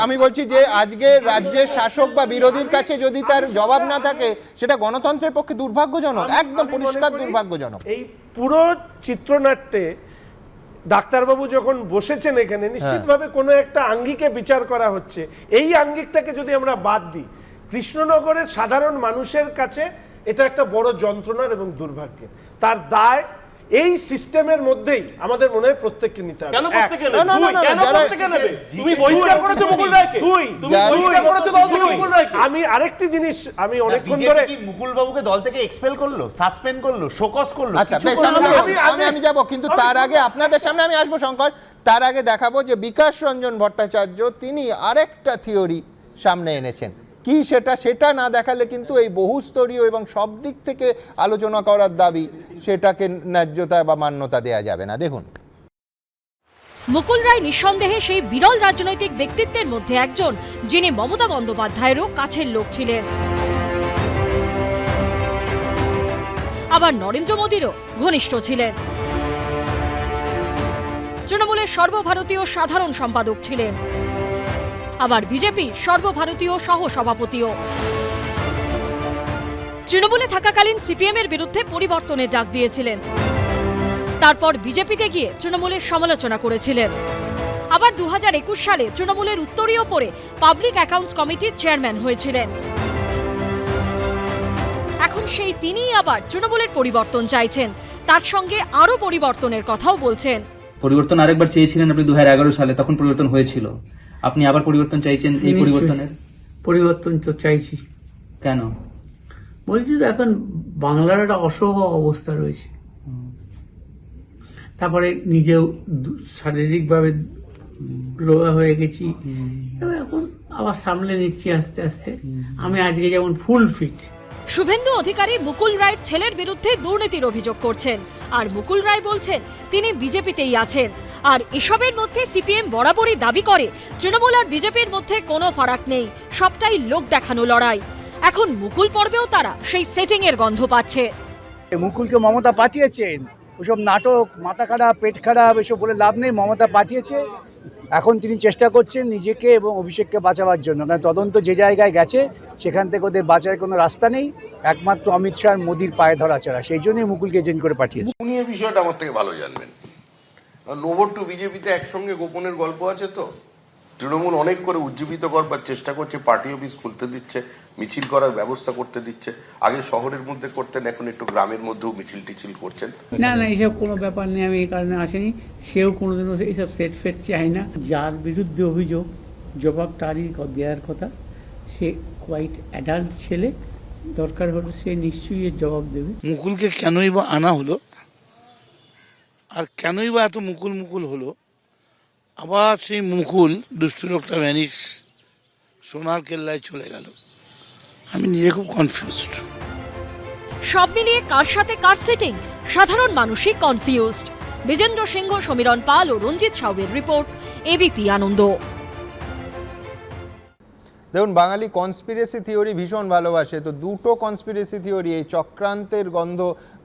Speaker 1: আমি বলছি যে আজকে রাজ্যের শাসক বা বিরোধীর কাছে যদি তার জবাব না থাকে, সেটা গণতন্ত্রের পক্ষে দুর্ভাগ্যজনক, একদম পরিষ্কার দুর্ভাগ্যজনক।
Speaker 16: এই পুরো চিত্রনাট্যে ডাক্তারবাবু যখন বসেছেন এখানে নিশ্চিতভাবে কোনো একটা আঙ্গিকে বিচার করা হচ্ছে। এই আঙ্গিকটাকে যদি আমরা বাদ দিই, কৃষ্ণনগরের সাধারণ মানুষের কাছে এটা একটা বড় যন্ত্রণার এবং দুর্ভাগ্যের। তার দায় এই সিস্টেমের মধ্যেই আমাদের মনে হয় প্রত্যেককে নিতে হবে।
Speaker 15: কেন প্রত্যেকে নেবে? কেন প্রত্যেকে নেবে? তুমি বহিষ্কার করেছো মুকুল রায়কে, তুমি বহিষ্কার করেছো দল থেকে মুকুল রায়কে।
Speaker 16: আমি আরেকটি জিনিস আমি অনেকক্ষণ ধরে
Speaker 6: মুকুল বাবুকে দল থেকে এক্সপেল করলো, সাসপেন্ড করলো, শোকজ করলো।
Speaker 1: আচ্ছা বেশ, আমি যাব, কিন্তু তার আগে আপনাদের সামনে আমি আসবো শঙ্কর। তার আগে দেখাবো যে বিকাশ রঞ্জন ভট্টাচার্য তিনি আরেকটা থিওরি সামনে এনেছেন। কি সেটা না দেখালে কিন্তু এই বহুস্তরীয় এবং সব দিক থেকে আলোচনা করার দাবি, সেটাকে ন্যায্যতা বা মান্যতা দেয়া যাবে না। দেখুন,
Speaker 17: মুকুল রায় নিঃসন্দেহে সেই বিরল রাজনৈতিক ব্যক্তিত্বের মধ্যে একজন, যিনি মমতা বন্দ্যোপাধ্যায়েরও কাছের লোক ছিলেন, আবার নরেন্দ্র মোদীরও ঘনিষ্ঠ ছিলেন, তৃণমূলের সর্বভারতীয় সাধারণ সম্পাদক ছিলেন, আবার বিজেপির সর্বভারতীয় সহ সভাপতিও। তৃণমূলে থাকাকালীন সিপিএমের বিরুদ্ধে পরিবর্তনের ডাক দিয়েছিলেন, তারপর বিজেপিতে গিয়ে তৃণমূলের সমালোচনা করেছিলেন, আবার 2021 সালে তৃণমূলের উত্তরীয় পরে পাবলিক অ্যাকাউন্টস কমিটির চেয়ারম্যান হয়েছিলেন। এখন সেই তিনিই আবার তৃণমূলের পরিবর্তন চাইছেন, তার সঙ্গে আরো পরিবর্তনের কথাও বলছেন।
Speaker 2: পরিবর্তন আরেকবার চেয়েছিলেন আপনি 2011 সালে, তখন পরিবর্তন হয়েছিল। আপনি আবার পরিবর্তন চাইছেন এই পরিবর্তনের?
Speaker 3: পরিবর্তন তো চাইছি।
Speaker 2: কেন?
Speaker 3: বলছি তো এখন বাংলার একটা অসহ অবস্থা রয়েছে, তারপরে নিজেও শারীরিকভাবে রোগা হয়ে গেছি, এখন আবার সামলে নিচ্ছি আস্তে আস্তে। আমি আজকে যেমন ফুল ফিট।
Speaker 17: শুভেন্দু অধিকারী মুকুল রায়ের ছেলের বিরুদ্ধে দুর্নীতির অভিযোগ করছেন, আর মুকুল রায় বলছেন তিনি বিজেপিতেই আছেন। আর এসবের মধ্যে সিপিএম বরাবরই দাবি করে তৃণমূল আর বিজেপির মধ্যে কোনো ফারাক নেই, সবটাই লোক দেখানো লড়াই। এখন মুকুল পর্বেও তারা সেই সেটিং এর গন্ধ পাচ্ছে।
Speaker 18: মুকুলকে মমতা পাঠিয়েছেন, ওসব নাটক, মাথা খারাপ, পেট খারাপ এসব বলে লাভ নেই। মমতা পাঠিয়েছে, এখন তিনি চেষ্টা করছেন নিজেকে এবং অভিষেককে বাঁচাবার জন্য। কারণ তদন্ত যে জায়গায় গেছে সেখান থেকে ওদের বাঁচার কোনো রাস্তা নেই, একমাত্র অমিত শাহ মোদির পায়ে ধরা ছাড়া। সেই জন্যই মুকুলকে এজেন্ট করে পাঠিয়েছে।
Speaker 19: উনি এই বিষয়টা আমার থেকে ভালো জানবেন। নোভোট টু বিজেপিতে একসঙ্গে গোপনের গল্প আছে তো। তৃণমূল অনেক করে উজ্জীবিত করবার চেষ্টা করছে, পার্টি অফিস খুলতে দিচ্ছে, মিছিল করার ব্যবস্থা করতে দিচ্ছে। আগে শহরের মধ্যে করতেন, এখন একটু গ্রামের মধ্যেও মিছিল টিছিল করছেন।
Speaker 3: না এইসব কোনো ব্যাপার নেই, আমি এই কারণে আসিনি। সেও কোনোদিনও এইসব সেট ফেট চায় না। যার বিরুদ্ধে অভিযোগ, জবাব তারই দেওয়ার কথা। সে কোয়াইট অ্যাডাল্ট ছেলে, দরকার হলে সে নিশ্চয়ই এর জবাব দেবে।
Speaker 9: মুকুলকে কেনই বা আনা হলো, আর কেনই বা এত মুকুল মুকুল হলো? আবার সেই মুকুল দুষ্টু লোকটা ভ্যানিস, সোনার কেল্লায় চলে গেল। আমি নিজে খুব কনফিউজড।
Speaker 17: সব মিলিয়ে কার সাথে কার সেটিং, সাধারণ মানুষই কনফিউজড। বিজেন্দ্র সিংহ, সমীরণ পাল ও রঞ্জিত সাউয়ের রিপোর্ট, এবিপি আনন্দ।
Speaker 1: দেখুন, বাঙালি কনস্পিরেসি থিওরি ভীষণ ভালোবাসে। তো দুটো কনস্পিরেসি থিওরি, এই চক্রান্তের গন্ধ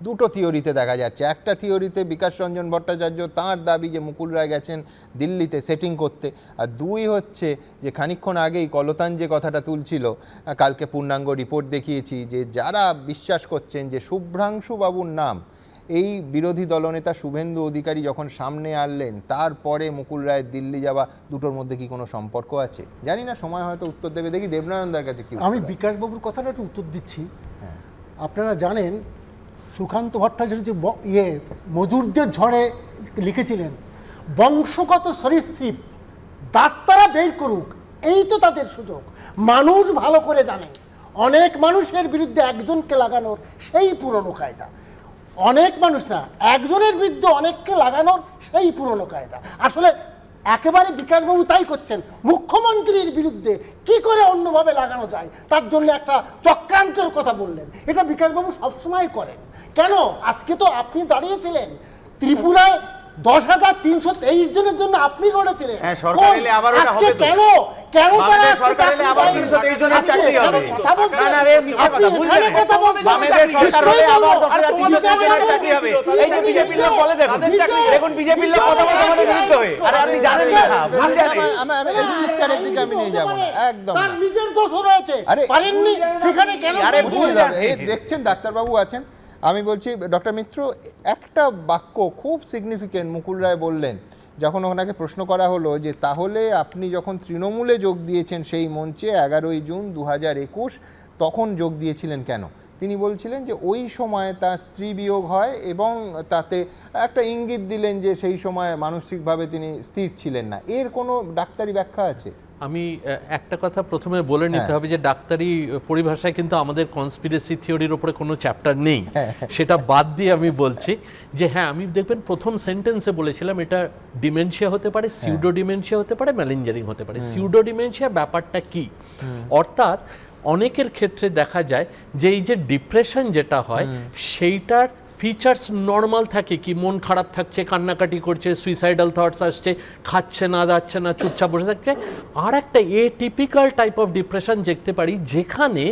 Speaker 1: দুটো থিওরিতে দেখা যাচ্ছে। একটা থিওরিতে বিকাশ রঞ্জন ভট্টাচার্য তাঁর দাবি যে মুকুল রায় গেছেন দিল্লিতে সেটিং করতে, আর দুই হচ্ছে যে খানিকক্ষণ আগেই কলতান যে কথাটা তুলছিল, কালকে পূর্ণাঙ্গ রিপোর্ট দেখিয়েছি, যে যারা বিশ্বাস করছেন যে শুভ্রাংশু বাবুর নাম এই বিরোধী দলনেতা শুভেন্দু অধিকারী যখন সামনে আনলেন, তারপরে মুকুল রায়ের দিল্লি যাওয়া, দুটোর মধ্যে কি কোনো সম্পর্ক আছে? জানি না, সময় হয়তো উত্তর দেবে। দেখি দেবনারায়ণদার কাছে কি।
Speaker 7: আমি বিকাশবাবুর কথাটা একটু উত্তর দিচ্ছি। আপনারা জানেন সুকান্ত ভট্টাচার্য যে মজুরদের ঝড়ে লিখেছিলেন, বংশগত সরীসৃপ ডাক্তাররা বের করুক, এই তো তাদের সুযোগ। মানুষ ভালো করে জানে অনেক মানুষের বিরুদ্ধে একজনকে লাগানোর সেই পুরনো কায়দা, অনেক মানুষ না, একজনের বিরুদ্ধে অনেককে লাগানোর সেই পুরনো কায়দা। আসলে একেবারে বিকাশবাবু তাই করছেন। মুখ্যমন্ত্রীর বিরুদ্ধে কি করে অন্যভাবে লাগানো যায় তার জন্য একটা চক্রান্তের কথা বললেন। এটা বিকাশবাবু সবসময় করেন। কেন? আজকে তো আপনি দাঁড়িয়েছিলেন ত্রিপুরায় 10,323 জনের জন্য, আপনি লড়েছিলেন। আজকে কেন কেন তারা
Speaker 1: নিজের দোষ রয়েছে, পারেননি সেখানে কেন? দেখছেন ডাক্তারবাবু আছেন, আমি বলছি ডক্টর মিত্র, একটা বাক্য খুব সিগনিফিকেন্ট মুকুল রায় বললেন যখন ওনাকে প্রশ্ন করা হলো যে তাহলে আপনি যখন তৃণমূলে যোগ দিয়েছেন সেই মঞ্চে 11ই জুন 2021 তখন যোগ দিয়েছিলেন কেন? তিনি বলছিলেন যে ওই সময় তার স্ত্রী বিয়োগ হয় এবং তাতে একটা ইঙ্গিত দিলেন যে সেই সময় মানসিকভাবে তিনি স্থির ছিলেন না। এর কোনো ডাক্তারি ব্যাখ্যা আছে?
Speaker 10: আমি একটা কথা প্রথমে বলে নিতে হবে যে ডাক্তারি পরিভাষায় কিন্তু আমাদের কনস্পিরেসি থিওরির উপরে কোনো চ্যাপ্টার নেই, সেটা বাদ দিয়ে আমি বলছি যে হ্যাঁ, আমি দেখবেন প্রথম সেন্টেন্সে বলেছিলাম এটা ডিমেনশিয়া হতে পারে, সিউডো ডিমেনশিয়া হতে পারে, ম্যালিঞ্জারিং হতে পারে। সিউডো ডিমেনশিয়া ব্যাপারটা কি? অর্থাৎ অনেকের ক্ষেত্রে দেখা যায় যে এই যে ডিপ্রেশন যেটা হয় সেইটার ফিচার্স নর্মাল থাকে, কি মন খারাপ থাকছে, কান্নাকাটি করছে, সুইসাইডাল থটস আসছে, খাচ্ছে না, দাচ্ছে না, চুপচাপ বসে থাকছে। আর একটা এটিপিক্যাল টাইপ অফ ডিপ্রেশন দেখতে পারি যেখানে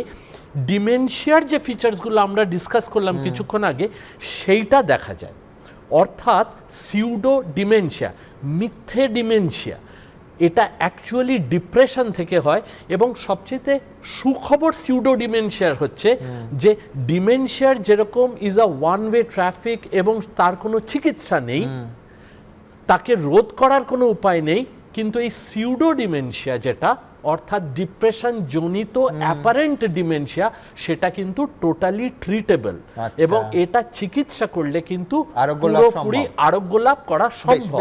Speaker 10: ডিমেনশিয়ার যে ফিচার্সগুলো আমরা ডিসকাস করলাম কিছুক্ষণ আগে সেইটা দেখা যায়। অর্থাৎ সিউডো ডিমেনশিয়া, মিথ্যে ডিমেনশিয়া, এটা অ্যাকচুয়ালি ডিপ্রেশন থেকে হয়। এবং সবচেয়ে সুখবর সিউডো ডিমেনশিয়ার হচ্ছে যে ডিমেনশিয়ার যেরকম is a one way traffic এবং তার কোনো চিকিৎসা নেই, তাকে রোধ করার কোনো উপায় নেই, কিন্তু এই সিউডো ডিমেনশিয়া যেটা অর্থাৎ ডিপ্রেশন জনিত অ্যাপারেন্ট ডিমেনশিয়া, সেটা কিন্তু টোটালি ট্রিটেবল এবং এটা চিকিৎসা করলে কিন্তু পুরোপুরি আরোগ্য লাভ করা সম্ভব।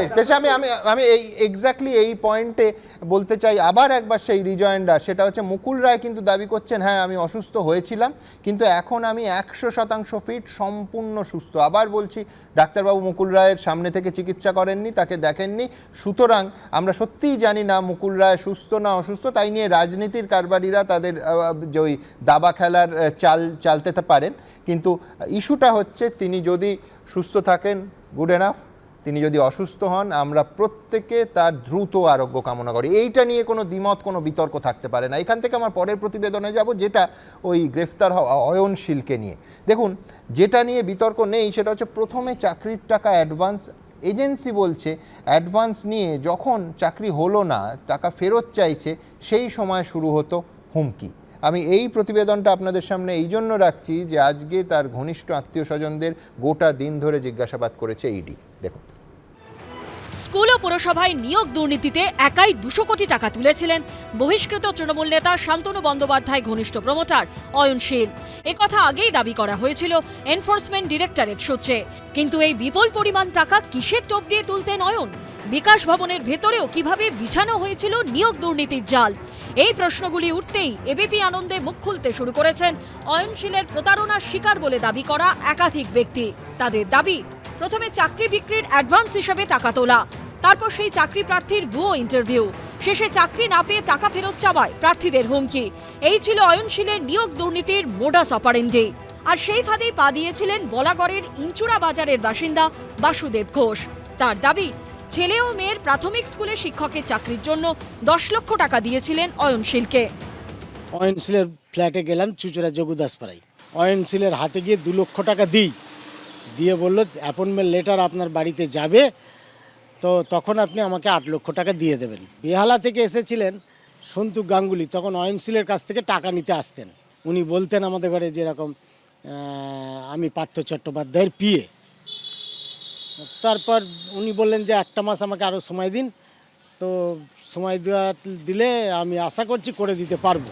Speaker 1: আমি এই এক্স্যাক্টলি এই পয়েন্টে বলতে চাই আবার একবার সেই রিজয়েন্ডার, সেটা হচ্ছে মুকুল রায় কিন্তু দাবি করছেন হ্যাঁ আমি অসুস্থ হয়েছিলাম কিন্তু এখন আমি 100% ফিট, সম্পূর্ণ সুস্থ। আবার বলছি ডাক্তারবাবু মুকুল রায়ের সামনে থেকে চিকিৎসা করেননি, তাকে দেখেননি, সুতরাং আমরা সত্যিই জানি না মুকুল রায় সুস্থ না অসুস্থ। তাই নিয়ে রাজনীতির কারবারিরা তাদের যে ওই দাবা খেলার চালতে পারেন, কিন্তু ইস্যুটা হচ্ছে তিনি যদি সুস্থ থাকেন গুড এনাফ, তিনি যদি অসুস্থ হন আমরা প্রত্যেকে তার দ্রুত আরোগ্য কামনা করি। এইটা নিয়ে কোনো দ্বিমত, কোনো বিতর্ক থাকতে পারে না। এখান থেকে আমার পরের প্রতিবেদনে যাব যেটা ওই গ্রেফতার হওয়া অয়নশীলকে নিয়ে। দেখুন, যেটা নিয়ে বিতর্ক নেই সেটা হচ্ছে প্রথমে চাকরির টাকা অ্যাডভান্স, এজেন্সি বলছে অ্যাডভান্স নিয়ে যখন চাকরি হলো না, টাকা ফেরত চাইছে, সেই সময় শুরু হতো হুমকি। আমি এই প্রতিবেদনটা আপনাদের সামনে এই জন্য রাখছি যে আজকে তার ঘনিষ্ঠ আত্মীয় স্বজনদের গোটা দিন ধরে জিজ্ঞাসাবাদ করেছে ইডি। দেখুন,
Speaker 17: স্কুল ও পুরসভায় নিয়োগ দুর্নীতিতে একাই 200 কোটি টাকা তুলেছিলেন বহিষ্কৃত তৃণমূল নেতা শান্তনু বন্দ্যোপাধ্যায় ঘনিষ্ঠ প্রমোটার অয়নশীল। একথা আগেই দাবি করা হয়েছিল এনফোর্সমেন্ট ডিরেক্টরেট সূত্রে। কিন্তু এই বিপুল পরিমাণ টাকা কিসের টোপ দিয়ে তুলতেন অয়ন? বিকাশ ভবনের ভেতরেও কিভাবে বিছানো হয়েছিল নিয়োগ দুর্নীতির জাল? এই প্রশ্নগুলি উঠতেই এবিপি আনন্দে মুখ খুলতে শুরু করেছেন অয়নশীলের প্রতারণার শিকার বলে দাবি করা একাধিক ব্যক্তি। তাদের দাবি, প্রথমে চাকরি বিক্রির অ্যাডভান্স হিসেবে টাকা তোলা, তারপর সেই চাকরি প্রার্থীর ভুয়ো ইন্টারভিউ, শেষে চাকরি না পেয়ে টাকা ফেরত চাওয়ায় প্রার্থীদের হুমকি। এই ছিল অয়নশীলের নিয়োগ দুর্নীতির মোডাস অপারেন্ডি। আর সেই ফাঁদেই পা দিয়েছিলেন বলাগড়ের ইঞ্চুরা বাজারের বাসিন্দা বাসুদেব ঘোষ। তার দাবি, ছেলে ও মেয়ের প্রাথমিক স্কুলে শিক্ষকের চাকরির জন্য 10 লক্ষ টাকা দিয়েছিলেন অয়নশীলকে।
Speaker 20: অয়নশীলের ফ্ল্যাটে গেলাম চুচুড়া যোগুদাসপাড়ায়। অয়নশীলের হাতে গিয়ে 2 লক্ষ টাকা দিয়ে বলল অ্যাপয়েন্টমেন্ট লেটার আপনার বাড়িতে যাবে, তো তখন আপনি আমাকে 8 লক্ষ টাকা দিয়ে দেবেন। বেহালা থেকে এসেছিলেন সন্তু গাঙ্গুলি, তখন অয়নশীলের কাছ থেকে টাকা নিতে আসতেন। উনি বলতেন আমাদের ঘরে যেরকম আমি পার্থ চট্টোপাধ্যায়ের পিএ। তারপর উনি বললেন যে 1 মাস আমাকে আরও সময় দিন, তো সময় দিলে আমি আশা করছি করে দিতে পারবো।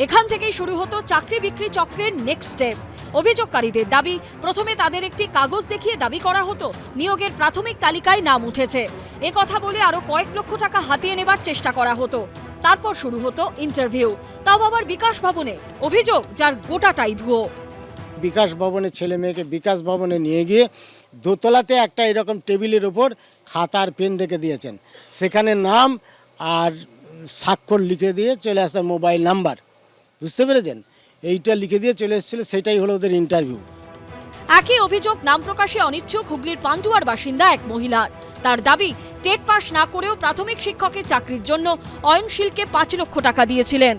Speaker 17: এখান থেকেই শুরু হতো চাকরি বিক্রি চক্রের নেক্সট স্টেপ। অভিযোগকারীদের দাবি, প্রথমে তাদের একটি কাগজ দেখিয়ে দাবি করা হতো নিয়োগের প্রাথমিক তালিকায় নাম উঠেছে। কথা বলে আরো কয়েক লক্ষ টাকা হাতিয়ে নেবার চেষ্টা করা হতো। তারপর শুরু হতো ইন্টারভিউ, তাও আবার বিকাশ ভবনে। অভিযোগ যার গোটাটাই ভুয়ো।
Speaker 20: বিকাশ ভবনে ছেলে মেয়েকে বিকাশ ভবনে নিয়ে গিয়ে দোতলাতে একটা এরকম টেবিলের ওপর খাতা আর পেন রেখে দিয়েছেন, সেখানে নাম আর স্বাক্ষর লিখে দিয়ে চলে আসতেন, মোবাইল নাম্বার, বুঝতে পেরেছেন, এইটা লিখে দিয়ে চলে এসেছিল, সেটাই হলো ওদের ইন্টারভিউ।
Speaker 17: একই অভিযোগ নাম প্রকাশে অনিচ্ছুক হুগলির পান্ডুয়ার বাসিন্দা এক মহিলার। তার দাবি, টেট পাস না করেও প্রাথমিক শিক্ষকের চাকরির জন্য অয়নশীলকে 5 লক্ষ টাকা দিয়েছিলেন।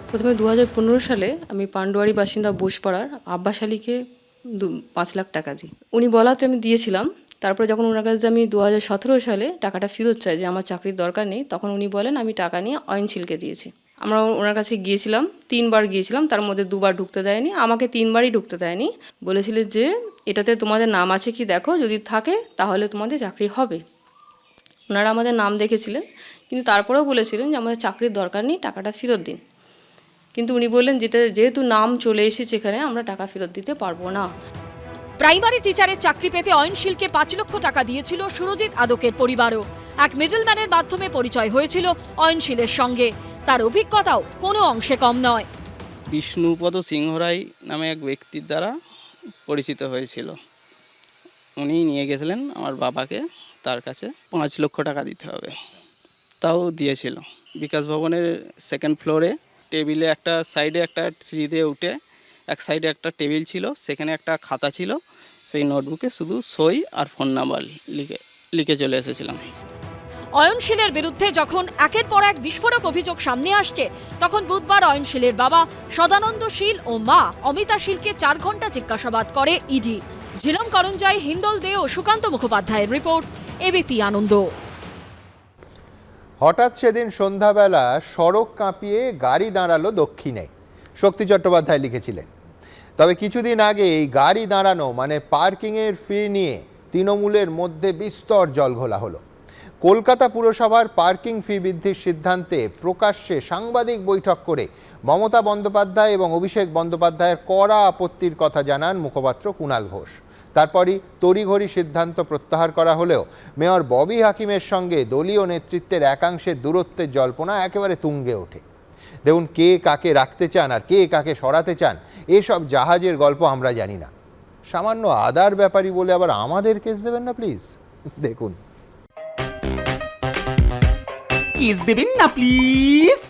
Speaker 21: প্রথমে 2015 সালে আমি পান্ডুয়ারি বাসিন্দা বোসপাড়ার আব্বাস আলীকে 5 লাখ টাকা দিই। উনি বলাতে আমি দিয়েছিলাম। তারপরে যখন ওনার কাছে আমি 2017 সালে টাকাটা ফেরত চাই যে আমার চাকরির দরকার নেই, তখন উনি বলেন আমি টাকা নিয়ে অয়নশীলকে দিয়েছি। আমরা ওনার কাছে গিয়েছিলাম, 3বার গিয়েছিলাম, তার মধ্যে 2বার ঢুকতে দেয়নি, আমাকে 3বারই ঢুকতে দেয়নি। বলেছিলেন যে এটাতে তোমাদের নাম আছে কি দেখো, যদি থাকে তাহলে তোমাদের চাকরি হবে। ওনারা আমাদের নাম দেখেছিলেন, কিন্তু তারপরেও বলেছিলেন যে আমাদের চাকরির দরকার নেই, টাকাটা ফেরত দিন। কিন্তু উনি বললেন যেহেতু নাম চলে এসেছে এখানে, আমরা টাকা ফেরত দিতে পারবো না।
Speaker 17: প্রাইমারি টিচারের চাকরি পেতে অয়নশীলকে 5 লক্ষ টাকা দিয়েছিল সুরজিৎ আদকের পরিবারও। এক মিডলম্যানের মাধ্যমে পরিচয় হয়েছিল অয়নশীলের সঙ্গে। তার অভিজ্ঞতাও কোনো অংশে কম নয়।
Speaker 5: বিষ্ণুপদ সিংহ রায় নামে এক ব্যক্তির দ্বারা পরিচিত হয়েছিল। উনি নিয়ে গেছিলেন আমার বাবাকে, তার কাছে 5 লক্ষ টাকা দিতে হবে, তাও দিয়েছিল। বিকাশ ভবনের 2nd ফ্লোরে টেবিলে একটা সাইডে একটা সিঁড়িতে উঠে এক সাইডে একটা টেবিল ছিল, সেখানে একটা খাতা ছিল, সেই নোটবুকে শুধু সই আর ফোন নাম্বার লিখে চলে এসেছিলাম।
Speaker 17: অয়নশীলের বিরুদ্ধে যখন একের পর এক বিস্ফোরক অভিযোগ সামনে আসছে, তখন বুধবার অয়নশীলের বাবা সদানন্দ শীল ও মা অমিতা শীলকে 4 ঘন্টা জিজ্ঞাসাবাদ করে ইডি। ঝিলম করঞ্জাই, হিন্দল দে ও সুকান্ত মুখোপাধ্যায়ের রিপোর্ট, এবিপি আনন্দ।
Speaker 1: হঠাৎ সেদিন সন্ধ্যাবেলা সড়ক কাঁপিয়ে গাড়ি দাঁড়ালো দক্ষিণে, শক্তি চট্টোপাধ্যায় লিখেছিলেন। তবে কিছুদিন আগে এই গাড়ি দাঁড়ানো মানে পার্কিংয়ের ফি নিয়ে তৃণমূলের মধ্যে বিস্তর জলঘোলা হলো। কলকাতা পুরসভার পার্কিং ফি বৃদ্ধির সিদ্ধান্তে প্রকাশ্যে সাংবাদিক বৈঠক করে মমতা বন্দ্যোপাধ্যায় এবং অভিষেক বন্দ্যোপাধ্যায়ের কড়া আপত্তির কথা জানান মুখপাত্র কুণাল ঘোষ। তারপরই তড়িঘড়ি সিদ্ধান্ত প্রত্যাহার করা হলেও মেয়র ববি হাকিমের সঙ্গে দলীয় নেতৃত্বের একাংশের দূরত্বের জল্পনা একেবারে তুঙ্গে ওঠে। দেখুন, কে কাকে রাখতে চান আর কে কাকে সরাতে চান, এসব জাহাজের গল্প আমরা জানি না। সামান্য আদার ব্যাপারই বলে আবার আমাদের কেস দেবেন না প্লিজ। দেখুন,
Speaker 22: কেস দেবেন না প্লিজ।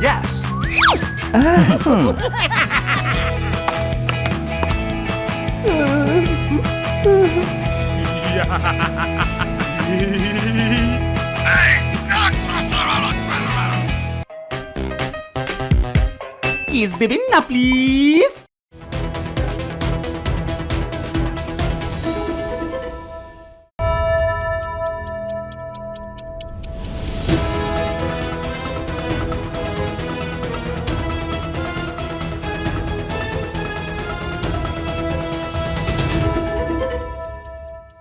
Speaker 22: Yes. কেস দেবেন না প্লিজ।